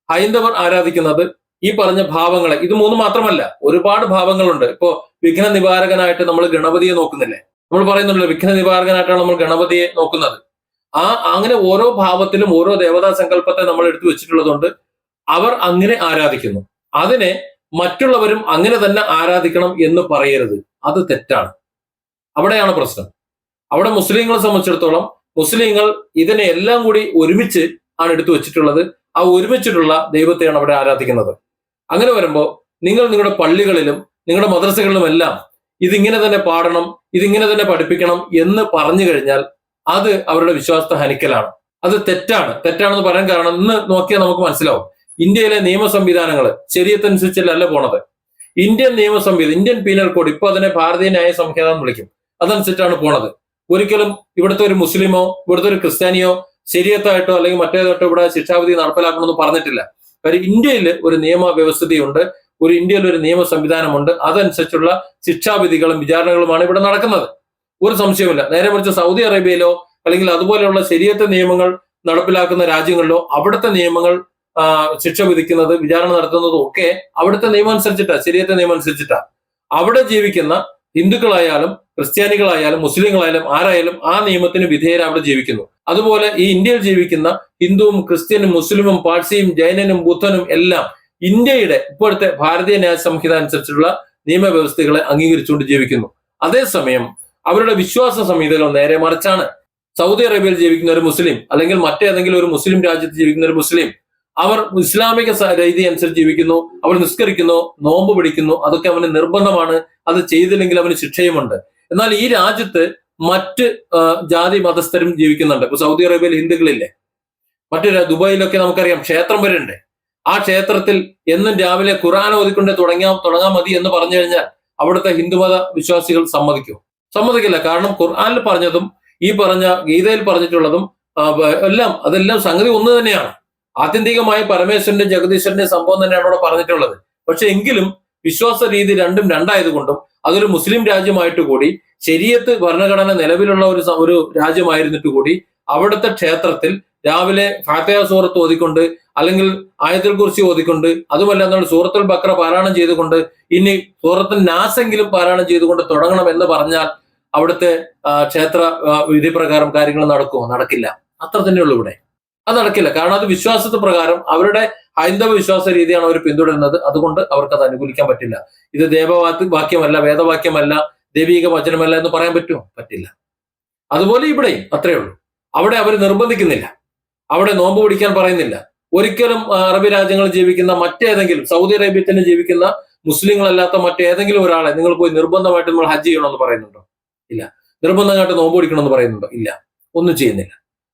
ഹൈന്ദവർ ആരാധിക്കുന്നത് ഈ പറഞ്ഞ ഭാവങ്ങളെ, ഇത് മൂന്ന് മാത്രമല്ല, ഒരുപാട് ഭാവങ്ങളുണ്ട്. ഇപ്പോ വിഘ്ന നിവാരകനായിട്ട് നമ്മൾ ഗണപതിയെ നോക്കുന്നില്ലേ, നമ്മൾ പറയുന്നുണ്ടല്ലോ വിഘ്ന നിവാരകനായിട്ടാണ് നമ്മൾ ഗണപതിയെ നോക്കുന്നത്. അങ്ങനെ ഓരോ ഭാവത്തിലും ഓരോ ദേവതാ സങ്കല്പത്തെ നമ്മൾ എടുത്തു വെച്ചിട്ടുള്ളതുകൊണ്ട് അവർ അങ്ങനെ ആരാധിക്കുന്നു. അതിനെ മറ്റുള്ളവരും അങ്ങനെ തന്നെ ആരാധിക്കണം എന്ന് പറയരുത്, അത് തെറ്റാണ്. അവിടെയാണ് പ്രശ്നം. അവിടെ മുസ്ലിങ്ങളെ സംബന്ധിച്ചിടത്തോളം മുസ്ലിങ്ങൾ ഇതിനെ എല്ലാം കൂടി ഒരുമിച്ച് ആണ് എടുത്തു വെച്ചിട്ടുള്ളത്. ആ ഒരുമിച്ചിട്ടുള്ള ദൈവത്തെയാണ് അവിടെ ആരാധിക്കുന്നത്. അങ്ങനെ വരുമ്പോൾ നിങ്ങൾ നിങ്ങളുടെ പള്ളികളിലും നിങ്ങളുടെ മദ്രസകളിലും എല്ലാം ഇതിങ്ങനെ തന്നെ പാടണം, ഇതിങ്ങനെ തന്നെ പഠിപ്പിക്കണം എന്ന് പറഞ്ഞു കഴിഞ്ഞാൽ അത് അവരുടെ വിശ്വാസത്തെ ഹനിക്കലാണ്. അത് തെറ്റാണെന്ന് പറയാൻ കാരണം ഇന്ന് നോക്കിയാൽ നമുക്ക് മനസ്സിലാവും. ഇന്ത്യയിലെ നിയമ സംവിധാനങ്ങൾ ശരീഅത്തനുസരിച്ചല്ല പോണത്. ഇന്ത്യൻ നിയമ സംവിധാനം, ഇന്ത്യൻ പീനൽ കോഡ്, ഇപ്പൊ അതിനെ ഭാരതീയ ന്യായ സംഹിത എന്ന് വിളിക്കും, അതനുസരിച്ചാണ് പോണത്. ഒരിക്കലും ഇവിടുത്തെ ഒരു മുസ്ലിമോ ഇവിടുത്തെ ഒരു ക്രിസ്ത്യാനിയോ ശരീഅത്തായിട്ടോ അല്ലെങ്കിൽ മറ്റേതായിട്ടോ ഇവിടെ ശിക്ഷാവിധി നടപ്പിലാക്കണമെന്ന് പറഞ്ഞിട്ടില്ല. കാര്യം ഇന്ത്യയിൽ ഒരു നിയമ വ്യവസ്ഥിതിയുണ്ട്, ഇന്ത്യയിൽ ഒരു നിയമ സംവിധാനമുണ്ട്. അതനുസരിച്ചുള്ള ശിക്ഷാവിധികളും വിചാരണകളുമാണ് ഇവിടെ നടക്കുന്നത്. ഒരു സംശയവുമില്ല. നേരെ മറിച്ച് സൗദി അറേബ്യയിലോ അല്ലെങ്കിൽ അതുപോലെയുള്ള ശരീഅത്ത് നിയമങ്ങൾ നടപ്പിലാക്കുന്ന രാജ്യങ്ങളിലോ അവിടുത്തെ നിയമങ്ങൾ ശിക്ഷ വിധിക്കുന്നത്, വിചാരണ നടത്തുന്നതും ഒക്കെ അവിടുത്തെ നിയമം അനുസരിച്ചിട്ടാണ്, ശരീഅത്തെ നിയമം അനുസരിച്ചിട്ടാണ്. അവിടെ ജീവിക്കുന്ന ഹിന്ദുക്കളായാലും ക്രിസ്ത്യാനികളായാലും മുസ്ലിങ്ങളായാലും ആരായാലും ആ നിയമത്തിന് വിധേയർ അവിടെ ജീവിക്കുന്നു. അതുപോലെ ഈ ഇന്ത്യയിൽ ജീവിക്കുന്ന ഹിന്ദുവും ക്രിസ്ത്യനും മുസ്ലിമും പാഴ്സിയും ജൈനനും ബുദ്ധനും എല്ലാം ഇന്ത്യയുടെ ഇപ്പോഴത്തെ ഭാരതീയ ന്യായ സംഹിത അനുസരിച്ചുള്ള നിയമവ്യവസ്ഥകളെ അംഗീകരിച്ചുകൊണ്ട് ജീവിക്കുന്നു. അതേസമയം അവരുടെ വിശ്വാസ സംഹിതകളോ നേരെ മറിച്ചാണ്. സൗദി അറേബ്യയിൽ ജീവിക്കുന്ന ഒരു മുസ്ലിം അല്ലെങ്കിൽ മറ്റേതെങ്കിലും ഒരു മുസ്ലിം രാജ്യത്ത് ജീവിക്കുന്ന ഒരു മുസ്ലിം അവർ ഇസ്ലാമിക രീതി അനുസരിച്ച് ജീവിക്കുന്നു, അവർ നിസ്കരിക്കുന്നു, നോമ്പ് പിടിക്കുന്നു, അതൊക്കെ അവന് നിർബന്ധമാണ്. അത് ചെയ്തില്ലെങ്കിൽ അവന് ശിക്ഷയുമുണ്ട്. എന്നാൽ ഈ രാജ്യത്ത് മറ്റ് ജാതി മതസ്ഥരും ജീവിക്കുന്നുണ്ട്. ഇപ്പൊ സൗദി അറേബ്യയിൽ ഹിന്ദുക്കളില്ലേ, മറ്റു ദുബായിലൊക്കെ നമുക്കറിയാം ക്ഷേത്രം വരെ ഉണ്ട്. ആ ക്ഷേത്രത്തിൽ എന്നും രാവിലെ ഖുർആൻ ഓതിക്കൊണ്ട് തുടങ്ങാൻ മതി എന്ന് പറഞ്ഞു കഴിഞ്ഞാൽ അവിടുത്തെ ഹിന്ദുമത വിശ്വാസികൾ സമ്മതിക്കില്ല. കാരണം ഖുർആനിൽ പറഞ്ഞതും ഈ പറഞ്ഞ ഗീതയിൽ പറഞ്ഞിട്ടുള്ളതും അതെല്ലാം സംഗതി ഒന്ന് തന്നെയാണ്. ആത്യന്തികമായി പരമേശ്വരന്റെ ജഗദീശ്വരന്റെ സംഭവം തന്നെയാണ് അവിടെ പറഞ്ഞിട്ടുള്ളത്. പക്ഷെ എങ്കിലും വിശ്വാസ രീതി രണ്ടും രണ്ടായതുകൊണ്ടും അതൊരു മുസ്ലിം രാജ്യമായിട്ട് കൂടി ശരീഅത്ത് ഭരണഘടന നിലവിലുള്ള ഒരു രാജ്യമായിരുന്നിട്ട് കൂടി അവിടുത്തെ ക്ഷേത്രത്തിൽ രാവിലെ ഫാത്തിഹ സൂറത്ത് ഓതിക്കൊണ്ട് അല്ലെങ്കിൽ ആയത്തുൽ കുർസി ഓതിക്കൊണ്ട് അതുമല്ല എന്നാൽ സൂറത്തുൽ ബഖറ പാരായണം ചെയ്തുകൊണ്ട് ഇനി സൂറത്തുൽ നാസെങ്കിലും പാരായണം ചെയ്തുകൊണ്ട് തുടങ്ങണം എന്ന് പറഞ്ഞാൽ അവിടുത്തെ ക്ഷേത്ര വിധി പ്രകാരം കാര്യങ്ങൾ നടക്കുമോ? നടക്കില്ല. അത്ര തന്നെയുള്ളൂ ഇവിടെ. അത് നടക്കില്ല. കാരണം അത് വിശ്വാസത്തെ പ്രകാരം അവരുടെ ഹൈന്ദവ വിശ്വാസ രീതിയാണ് അവർ പിന്തുടരുന്നത്. അതുകൊണ്ട് അവർക്ക് അത് അനുകൂലിക്കാൻ പറ്റില്ല. ഇത് ദേവവാക്യമല്ല, വേദവാക്യമല്ല, ദൈവീക വചനമല്ല എന്ന് പറയാൻ പറ്റുമോ? പറ്റില്ല. അതുപോലെ ഇവിടെയും അത്രയേ ഉള്ളൂ. അവിടെ അവർ നിർബന്ധിക്കുന്നില്ല, അവിടെ നോമ്പ് പിടിക്കാൻ പറയുന്നില്ല. ഒരിക്കലും അറബി രാജ്യങ്ങളിൽ ജീവിക്കുന്ന മറ്റേതെങ്കിലും സൗദി അറേബ്യയിൽ തന്നെ ജീവിക്കുന്ന മുസ്ലിങ്ങളല്ലാത്ത മറ്റേതെങ്കിലും ഒരാളെ നിങ്ങൾ പോയി നിർബന്ധമായിട്ട് നമ്മൾ ഹജ്ജ് ചെയ്യണമെന്ന് പറയുന്നുണ്ടോ? ഇല്ല. നിർബന്ധമായിട്ട് നോമ്പ് പിടിക്കണമെന്ന് പറയുന്നുണ്ടോ? ഇല്ല. ഒന്നും ചെയ്യുന്നില്ല.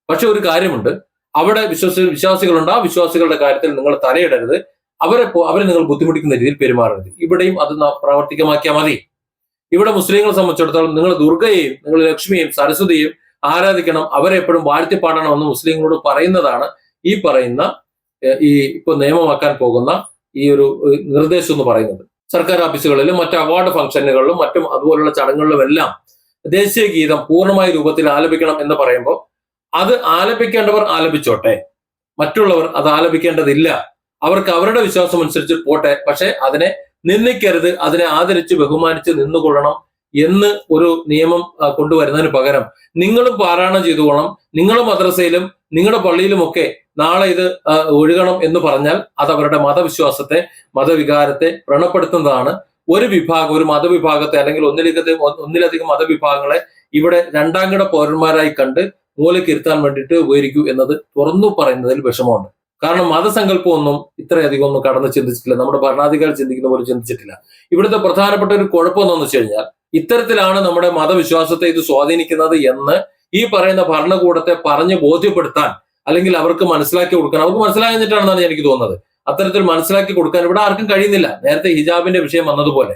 പക്ഷെ ഒരു കാര്യമുണ്ട്, അവിടെ വിശ്വാസികളുണ്ട്. ആ വിശ്വാസികളുടെ കാര്യത്തിൽ നിങ്ങൾ തലയിടരുത്. അവരെ നിങ്ങൾ ബുദ്ധിമുട്ടിക്കുന്ന രീതിയിൽ പെരുമാറരുത്. ഇവിടെയും അത് പ്രാവർത്തികമാക്കിയാൽ മതി. ഇവിടെ മുസ്ലിങ്ങളെ സംബന്ധിച്ചിടത്തോളം നിങ്ങൾ ദുർഗയെയും നിങ്ങൾ ലക്ഷ്മിയെയും സരസ്വതിയെയും ആരാധിക്കണം, അവരെ എപ്പോഴും വാഴ്ത്തിപ്പാടണമെന്ന് മുസ്ലിങ്ങളോട് പറയുന്നതാണ് ഈ പറയുന്ന ഇപ്പൊ നിയമമാക്കാൻ പോകുന്ന ഈ ഒരു നിർദ്ദേശം എന്ന് പറയുന്നത്. സർക്കാർ ഓഫീസുകളിലും മറ്റ് അവാർഡ് ഫംഗ്ഷനുകളിലും മറ്റും അതുപോലുള്ള ചടങ്ങുകളിലും എല്ലാം ദേശീയ ഗീതം പൂർണ്ണമായ രൂപത്തിൽ ആലപിക്കണം എന്ന് പറയുമ്പോൾ അത് ആലപിക്കേണ്ടവർ ആലപിച്ചോട്ടെ, മറ്റുള്ളവർ അത് ആലപിക്കേണ്ടതില്ല. അവർക്ക് അവരുടെ വിശ്വാസം അനുസരിച്ച് പോട്ടെ. പക്ഷെ അതിനെ നിന്ദിക്കരുത്, അതിനെ ആദരിച്ച് ബഹുമാനിച്ച് നിന്നുകൊള്ളണം എന്ന് ഒരു നിയമം കൊണ്ടുവരുന്നതിന് പകരം നിങ്ങളും പാരായണം ചെയ്തുകൊള്ളണം, നിങ്ങളുടെ മദ്രസയിലും നിങ്ങളുടെ പള്ളിയിലുമൊക്കെ നാളെ ഇത് ഒഴുകണം എന്ന് പറഞ്ഞാൽ അത് അവരുടെ മതവിശ്വാസത്തെ മതവികാരത്തെ വ്രണപ്പെടുത്തുന്നതാണ്. ഒരു മതവിഭാഗത്തെ അല്ലെങ്കിൽ ഒന്നിലധികം മതവിഭാഗങ്ങളെ ഇവിടെ രണ്ടാംകിട പൗരന്മാരായി കണ്ട് മൂലക്കിരുത്താൻ വേണ്ടിയിട്ട് ഉപകരിക്കൂ എന്നത് തുറന്നു പറയുന്നതിൽ വിഷമമുണ്ട്. കാരണം മതസങ്കല്പമൊന്നും ഇത്രയധികം ഒന്നും കടന്ന് ചിന്തിച്ചിട്ടില്ല. നമ്മുടെ ഭരണാധികാരി ചിന്തിക്കുന്ന പോലെ ചിന്തിച്ചിട്ടില്ല. ഇവിടുത്തെ പ്രധാനപ്പെട്ട ഒരു കുഴപ്പം എന്താണെന്ന് വെച്ച് കഴിഞ്ഞാൽ ഇത്തരത്തിലാണ് നമ്മുടെ മതവിശ്വാസത്തെ ഇത് സ്വാധീനിക്കുന്നത് എന്ന് ഈ പറയുന്ന ഭരണകൂടത്തെ പറഞ്ഞ് ബോധ്യപ്പെടുത്താൻ അല്ലെങ്കിൽ അവർക്ക് മനസ്സിലാക്കി കൊടുക്കാൻ അവർക്ക് മനസ്സിലാക്കിയിട്ടാണെന്നാണ് എനിക്ക് തോന്നുന്നത്. അത്തരത്തിൽ മനസ്സിലാക്കി കൊടുക്കാൻ ഇവിടെ ആർക്കും കഴിയുന്നില്ല. നേരത്തെ ഹിജാബിന്റെ വിഷയം വന്നതുപോലെ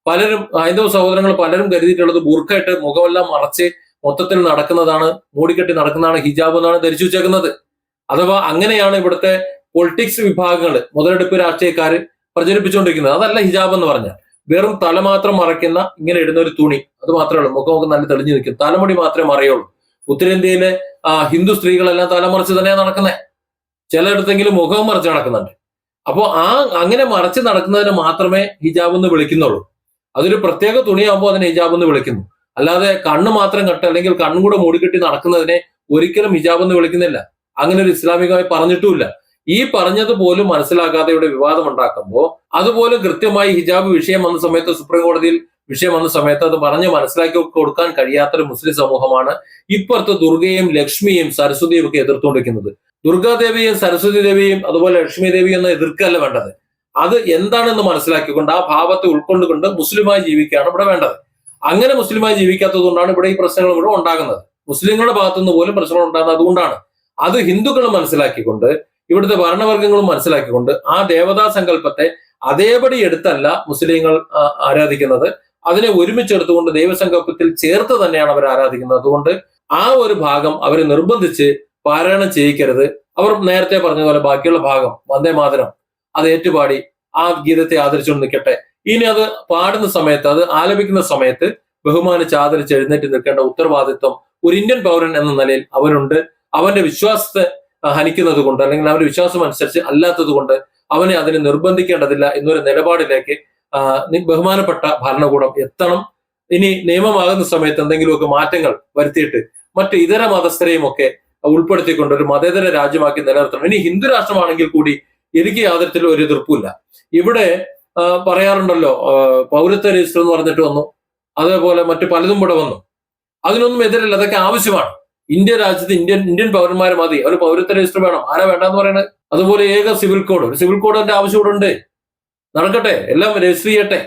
പലരും ഹൈന്ദവ സഹോദരങ്ങൾ പലരും കരുതിയിട്ടുള്ളത് ബുർക്കയിട്ട് മുഖമെല്ലാം മറച്ച് മൊത്തത്തിൽ നടക്കുന്നതാണ്, മൂടിക്കെട്ടി നടക്കുന്നതാണ് ഹിജാബ് എന്നാണ് ധരിച്ചു വെച്ചേക്കുന്നത്. അഥവാ അങ്ങനെയാണ് ഇവിടുത്തെ പൊളിറ്റിക്സ് വിഭാഗങ്ങൾ, മുതലെടുപ്പ് രാഷ്ട്രീയക്കാർ പ്രചരിപ്പിച്ചുകൊണ്ടിരിക്കുന്നത്. അതല്ല ഹിജാബ് എന്ന് പറഞ്ഞാൽ വെറും തല മാത്രം മറയ്ക്കുന്ന ഇങ്ങനെ ഇടുന്ന ഒരു തുണി, അത് മാത്രമേ ഉള്ളൂ. മുഖമൊക്കെ നല്ല തെളിഞ്ഞു നിൽക്കും, തലമുടി മാത്രമേ മറയുള്ളൂ. ഉത്തരേന്ത്യയിലെ ഹിന്ദു സ്ത്രീകളെല്ലാം തലമറച്ച് തന്നെയാണ് നടക്കുന്നത്. ചിലയിടത്തെങ്കിലും മുഖം മറച്ച് നടക്കുന്നുണ്ട്. അപ്പോൾ അങ്ങനെ മറച്ച് നടക്കുന്നതിന് മാത്രമേ ഹിജാബ് എന്ന് വിളിക്കുന്നുള്ളൂ. അതൊരു പ്രത്യേക തുണിയാകുമ്പോൾ അതിനെ ഹിജാബ് എന്ന് വിളിക്കുന്നു. അല്ലാതെ കണ്ണ് മാത്രം കെട്ട് അല്ലെങ്കിൽ കണ്ണും കൂടെ മൂടിക്കെട്ടി നടക്കുന്നതിനെ ഒരിക്കലും ഹിജാബ് എന്ന് വിളിക്കുന്നില്ല. അങ്ങനെ ഒരു ഇസ്ലാമികമായി പറഞ്ഞിട്ടുമില്ല. ഈ പറഞ്ഞത് പോലും മനസ്സിലാക്കാതെ ഇവിടെ വിവാദം ഉണ്ടാക്കുമ്പോൾ അതുപോലും കൃത്യമായി ഹിജാബ് വിഷയം വന്ന സമയത്ത് സുപ്രീം കോടതിയിൽ വിഷയം വന്ന സമയത്ത് അത് പറഞ്ഞ് മനസ്സിലാക്കി കൊടുക്കാൻ കഴിയാത്തൊരു മുസ്ലിം സമൂഹമാണ് ഇപ്പുറത്ത് ദുർഗയും ലക്ഷ്മിയും സരസ്വതിയും ഒക്കെ എതിർത്തുകൊണ്ടിരിക്കുന്നത്. ദുർഗാദേവിയും സരസ്വതി ദേവിയും അതുപോലെ ലക്ഷ്മി ദേവിയും ഒന്നും എതിർക്കല്ല വേണ്ടത്. അത് എന്താണെന്ന് മനസ്സിലാക്കിക്കൊണ്ട് ആ ഭാവത്തെ ഉൾക്കൊണ്ടുകൊണ്ട് മുസ്ലിമായി ജീവിക്കുകയാണ് ഇവിടെ വേണ്ടത്. അങ്ങനെ മുസ്ലിമായി ജീവിക്കാത്തത് കൊണ്ടാണ് ഇവിടെ ഈ പ്രശ്നങ്ങൾ ഇവിടെ ഉണ്ടാകുന്നത്. മുസ്ലിങ്ങളുടെ ഭാഗത്തുനിന്ന് പോലും പ്രശ്നങ്ങൾ ഉണ്ടാകുന്നത് അതുകൊണ്ടാണ്. അത് ഹിന്ദുക്കൾ മനസ്സിലാക്കിക്കൊണ്ട് ഇവിടുത്തെ ഭരണവർഗങ്ങളും മനസ്സിലാക്കിക്കൊണ്ട് ആ ദേവതാ സങ്കല്പത്തെ അതേപടി എടുത്തല്ല മുസ്ലിങ്ങൾ ആരാധിക്കുന്നത്. അതിനെ ഒരുമിച്ചെടുത്തുകൊണ്ട് ദൈവസങ്കല്പത്തിൽ ചേർത്ത് തന്നെയാണ് അവർ ആരാധിക്കുന്നത്. അതുകൊണ്ട് ആ ഒരു ഭാഗം അവരെ നിർബന്ധിച്ച് പാരായണം ചെയ്യിക്കരുത്. അവർ നേരത്തെ പറഞ്ഞതുപോലെ ബാക്കിയുള്ള ഭാഗം വന്ദേ മാതരം അത് ഏറ്റുപാടി ആ ഗീതത്തെ ആദരിച്ചുകൊണ്ട് നിൽക്കട്ടെ. ഇനി അത് പാടുന്ന സമയത്ത് അത് ആലപിക്കുന്ന സമയത്ത് ബഹുമാനിച്ച് ആദരിച്ച് എഴുന്നേറ്റ് നിൽക്കേണ്ട ഉത്തരവാദിത്വം ഒരു ഇന്ത്യൻ പൗരൻ എന്ന നിലയിൽ അവനുണ്ട്. അവന്റെ വിശ്വാസത്തെ ഹനിക്കുന്നത് കൊണ്ട് അല്ലെങ്കിൽ അവന്റെ വിശ്വാസം അനുസരിച്ച് അല്ലാത്തത് കൊണ്ട് അവനെ അതിനെ നിർബന്ധിക്കേണ്ടതില്ല എന്നൊരു നിലപാടിലേക്ക് ബഹുമാനപ്പെട്ട ഭരണകൂടം എത്തണം. ഇനി നിയമമാകുന്ന സമയത്ത് എന്തെങ്കിലുമൊക്കെ മാറ്റങ്ങൾ വരുത്തിയിട്ട് മറ്റ് ഇതര മതസ്ഥരെയും ഒക്കെ ഉൾപ്പെടുത്തിക്കൊണ്ട് ഒരു മതേതര രാജ്യമാക്കി നിലനിർത്തണം. ഇനി ഹിന്ദു രാഷ്ട്രമാണെങ്കിൽ കൂടി എനിക്ക് യാതൊരു ഒരു എതിർപ്പില്ല. ഇവിടെ പറയാറുണ്ടല്ലോ പൗരത്വ രജിസ്റ്റർ എന്ന് പറഞ്ഞിട്ട് വന്നു, അതേപോലെ മറ്റു പലതും ഇവിടെ വന്നു. അതിനൊന്നും എതിരല്ല, അതൊക്കെ ആവശ്യമാണ്. ഇന്ത്യ രാജ്യത്ത് ഇന്ത്യൻ പൗരന്മാർ മതി, അവർ പൗരത്വ രജിസ്റ്റർ വേണം. ആരാ വേണ്ടെന്ന് പറയുന്നത്? അതുപോലെ ഏക സിവിൽ കോഡ്, ഒരു സിവിൽ കോഡിന്റെ ആവശ്യം ഇവിടെ ഉണ്ട്. നടക്കട്ടെ, എല്ലാം രജിസ്റ്റർ ചെയ്യട്ടെ,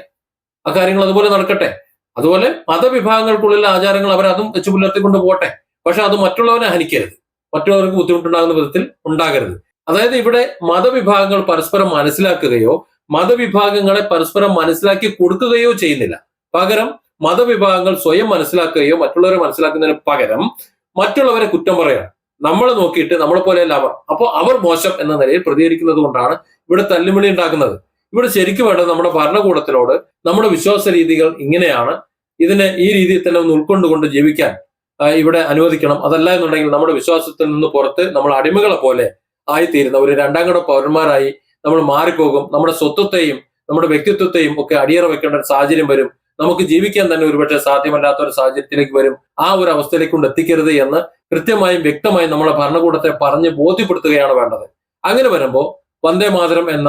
ആ കാര്യങ്ങൾ അതുപോലെ നടക്കട്ടെ. അതുപോലെ മതവിഭാഗങ്ങൾക്കുള്ളിലെ ആചാരങ്ങൾ അവരതും വെച്ച് പുലർത്തിക്കൊണ്ട് പോട്ടെ. പക്ഷെ അത് മറ്റുള്ളവരെ ഹനിക്കരുത്, മറ്റുള്ളവർക്ക് ബുദ്ധിമുട്ടുണ്ടാകുന്ന വിധത്തിൽ ഉണ്ടാകരുത്. അതായത് ഇവിടെ മതവിഭാഗങ്ങൾ പരസ്പരം മനസ്സിലാക്കുകയോ മതവിഭാഗങ്ങളെ പരസ്പരം മനസ്സിലാക്കി കൊടുക്കുകയോ ചെയ്യുന്നില്ല. പകരം മതവിഭാഗങ്ങൾ സ്വയം മനസ്സിലാക്കുകയോ മറ്റുള്ളവരെ മനസ്സിലാക്കുന്നതിന് പകരം മറ്റുള്ളവരെ കുറ്റം പറയുകയാണ്. നമ്മളെ നോക്കിയിട്ട് നമ്മളെ പോലെയല്ല അവർ, അപ്പോൾ അവർ മോശം എന്ന നിലയിൽ പ്രതികരിക്കുന്നത് കൊണ്ടാണ് ഇവിടെ തല്ലുമിളി ഉണ്ടാക്കുന്നത്. ഇവിടെ ശരിക്കും വേണ്ടത് നമ്മുടെ ഭരണകൂടത്തിനോട് നമ്മുടെ വിശ്വാസ രീതികൾ ഇങ്ങനെയാണ്, ഇതിനെ ഈ രീതിയിൽ തന്നെ ഒന്ന് ഉൾക്കൊണ്ടുകൊണ്ട് ജീവിക്കാൻ ഇവിടെ അനുവദിക്കണം. അതല്ല എന്നുണ്ടെങ്കിൽ നമ്മുടെ വിശ്വാസത്തിൽ നിന്ന് പുറത്ത് നമ്മൾ അടിമകളെ പോലെ ആയിത്തീരുന്ന ഒരു രണ്ടാംകിട പൗരന്മാരായി നമ്മൾ മാറിപ്പോകും. നമ്മുടെ സ്വത്വത്തെയും നമ്മുടെ വ്യക്തിത്വത്തെയും ഒക്കെ അടിയറ വെക്കേണ്ട ഒരു സാഹചര്യം വരും. നമുക്ക് ജീവിക്കാൻ തന്നെ ഒരുപക്ഷെ സാധ്യമല്ലാത്ത ഒരു സാഹചര്യത്തിലേക്ക് വരും. ആ ഒരു അവസ്ഥയിലേക്ക് കൊണ്ട് എത്തിക്കരുത് എന്ന് കൃത്യമായും വ്യക്തമായും നമ്മളെ ഭരണകൂടത്തെ പറഞ്ഞ് ബോധ്യപ്പെടുത്തുകയാണ് വേണ്ടത്. അങ്ങനെ വരുമ്പോൾ വന്ദേ മാതരം എന്ന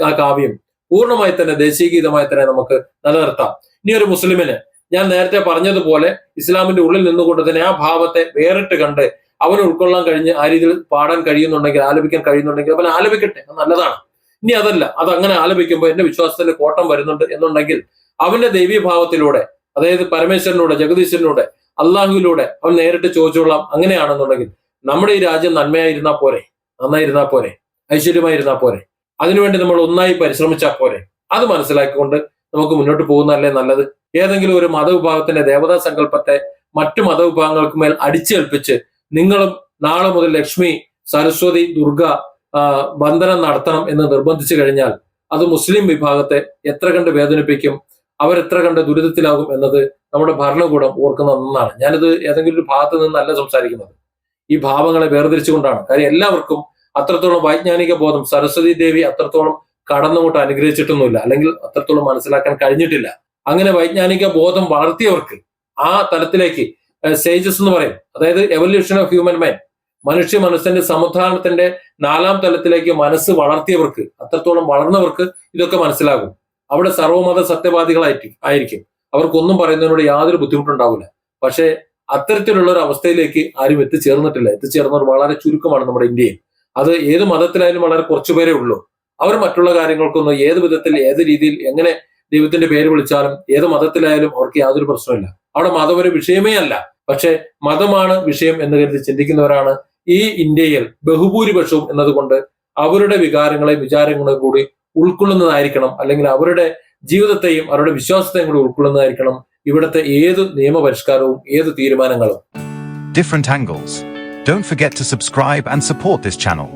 ആ കാവ്യം പൂർണ്ണമായി തന്നെ ദേശീയഗീതമായി തന്നെ നമുക്ക് നിലനിർത്താം. ഇനി ഒരു മുസ്ലിമിന് ഞാൻ നേരത്തെ പറഞ്ഞതുപോലെ ഇസ്ലാമിന്റെ ഉള്ളിൽ നിന്നുകൊണ്ട് തന്നെ ആ ഭാവത്തെ വേറിട്ട് കണ്ട് അവന് ഉൾക്കൊള്ളാൻ കഴിഞ്ഞ് ആ രീതിയിൽ പാടാൻ കഴിയുന്നുണ്ടെങ്കിൽ, ആലപിക്കാൻ കഴിയുന്നുണ്ടെങ്കിൽ അവൻ ആലപിക്കട്ടെ, അത് നല്ലതാണ്. ഇനി അതല്ല, അത് അങ്ങനെ ആലപിക്കുമ്പോൾ എന്റെ വിശ്വാസത്തിന്റെ കോട്ടം വരുന്നുണ്ട് എന്നുണ്ടെങ്കിൽ അവന്റെ ദൈവീഭാവത്തിലൂടെ, അതായത് പരമേശ്വരനൂടെ, ജഗദീശ്വരനൂടെ, അള്ളാഹുവിലൂടെ അവൻ നേരിട്ട് ചോദിച്ചോളാം. അങ്ങനെയാണെന്നുണ്ടെങ്കിൽ നമ്മുടെ ഈ രാജ്യം നന്മയായിരുന്നാ പോരെ, നന്നായിരുന്നാ പോരെ, ഐശ്വര്യമായിരുന്നാ പോരെ, അതിനുവേണ്ടി നമ്മൾ ഒന്നായി പരിശ്രമിച്ചാൽ പോരെ. അത് മനസ്സിലാക്കിക്കൊണ്ട് നമുക്ക് മുന്നോട്ട് പോകുന്നതല്ലേ നല്ലത്. ഏതെങ്കിലും ഒരു മതവിഭാഗത്തിന്റെ ദേവതാ സങ്കല്പത്തെ മറ്റു മതവിഭാഗങ്ങൾക്ക് മേൽ അടിച്ചേൽപ്പിച്ച് നിങ്ങളും നാളെ മുതൽ ലക്ഷ്മി, സരസ്വതി, ദുർഗ വന്ദനം നടത്തണം എന്ന് നിർബന്ധിച്ചു കഴിഞ്ഞാൽ അത് മുസ്ലിം വിഭാഗത്തെ എത്ര കണ്ട് വേദനിപ്പിക്കും, അവരെത്ര കണ്ട് ദുരിതത്തിലാകും എന്നത് നമ്മുടെ ഭരണകൂടം ഓർക്കുന്ന ഒന്നാണ്. ഞാനിത് ഏതെങ്കിലും ഒരു ഭാഗത്ത് നിന്നല്ല സംസാരിക്കുന്നത്, ഈ ഭാവങ്ങളെ വേർതിരിച്ചുകൊണ്ടാണ്. കാര്യം എല്ലാവർക്കും അത്രത്തോളം വൈജ്ഞാനിക ബോധം സരസ്വതി ദേവി അത്രത്തോളം കടന്നുകൊണ്ട് അനുഗ്രഹിച്ചിട്ടൊന്നുമില്ല, അല്ലെങ്കിൽ അത്രത്തോളം മനസ്സിലാക്കാൻ കഴിഞ്ഞിട്ടില്ല. അങ്ങനെ വൈജ്ഞാനിക ബോധം വളർത്തിയവർക്ക് ആ തലത്തിലേക്ക് സേജസ് എന്ന് പറയും, അതായത് എവല്യൂഷൻ ഓഫ് ഹ്യൂമൻ മൈൻഡ്, മനുഷ്യ മനസ്സിന്റെ സമുദ്ധാനത്തിന്റെ 4ാം തലത്തിലേക്ക് മനസ്സ് വളർത്തിയവർക്ക്, അത്രത്തോളം വളർന്നവർക്ക് ഇതൊക്കെ മനസ്സിലാകും. അവിടെ സർവ്വമത സത്യവാദികളായിരിക്കും, അവർക്കൊന്നും പറയുന്നതിനോട് യാതൊരു ബുദ്ധിമുട്ടുണ്ടാവില്ല. പക്ഷേ അത്തരത്തിലുള്ള ഒരു അവസ്ഥയിലേക്ക് ആരും എത്തിച്ചേർന്നിട്ടില്ല. എത്തിച്ചേർന്നവർ വളരെ ചുരുക്കമാണ് നമ്മുടെ ഇന്ത്യയിൽ. അത് ഏത് മതത്തിലായാലും വളരെ കുറച്ചുപേരേ ഉള്ളൂ. അവർ മറ്റുള്ള കാര്യങ്ങൾക്കൊന്നും ഏത് വിധത്തിൽ ഏത് രീതിയിൽ എങ്ങനെ ദൈവത്തിന്റെ പേര് വിളിച്ചാലും ഏത് മതത്തിലായാലും അവർക്ക് യാതൊരു പ്രശ്നമില്ല. അവിടെ മതം ഒരു വിഷയമേ അല്ല. പക്ഷെ മതമാണ് വിഷയം എന്ന് കരുതി ചിന്തിക്കുന്നവരാണ് ഈ ഇന്ത്യയിൽ ബഹുഭൂരിപക്ഷവും എന്നതുകൊണ്ട് അവരുടെ വികാരങ്ങളെയും വിചാരങ്ങളെയും കൂടി ഉൾക്കൊള്ളുന്നതായിരിക്കണം, അല്ലെങ്കിൽ അവരുടെ ജീവിതത്തെയും അവരുടെ വിശ്വാസത്തെയും കൂടി ഉൾക്കൊള്ളുന്നതായിരിക്കണം ഇവിടുത്തെ ഏത് നിയമപരിഷ്കാരവും ഏത് തീരുമാനങ്ങളും. Different angles. Don't forget to subscribe and support this channel.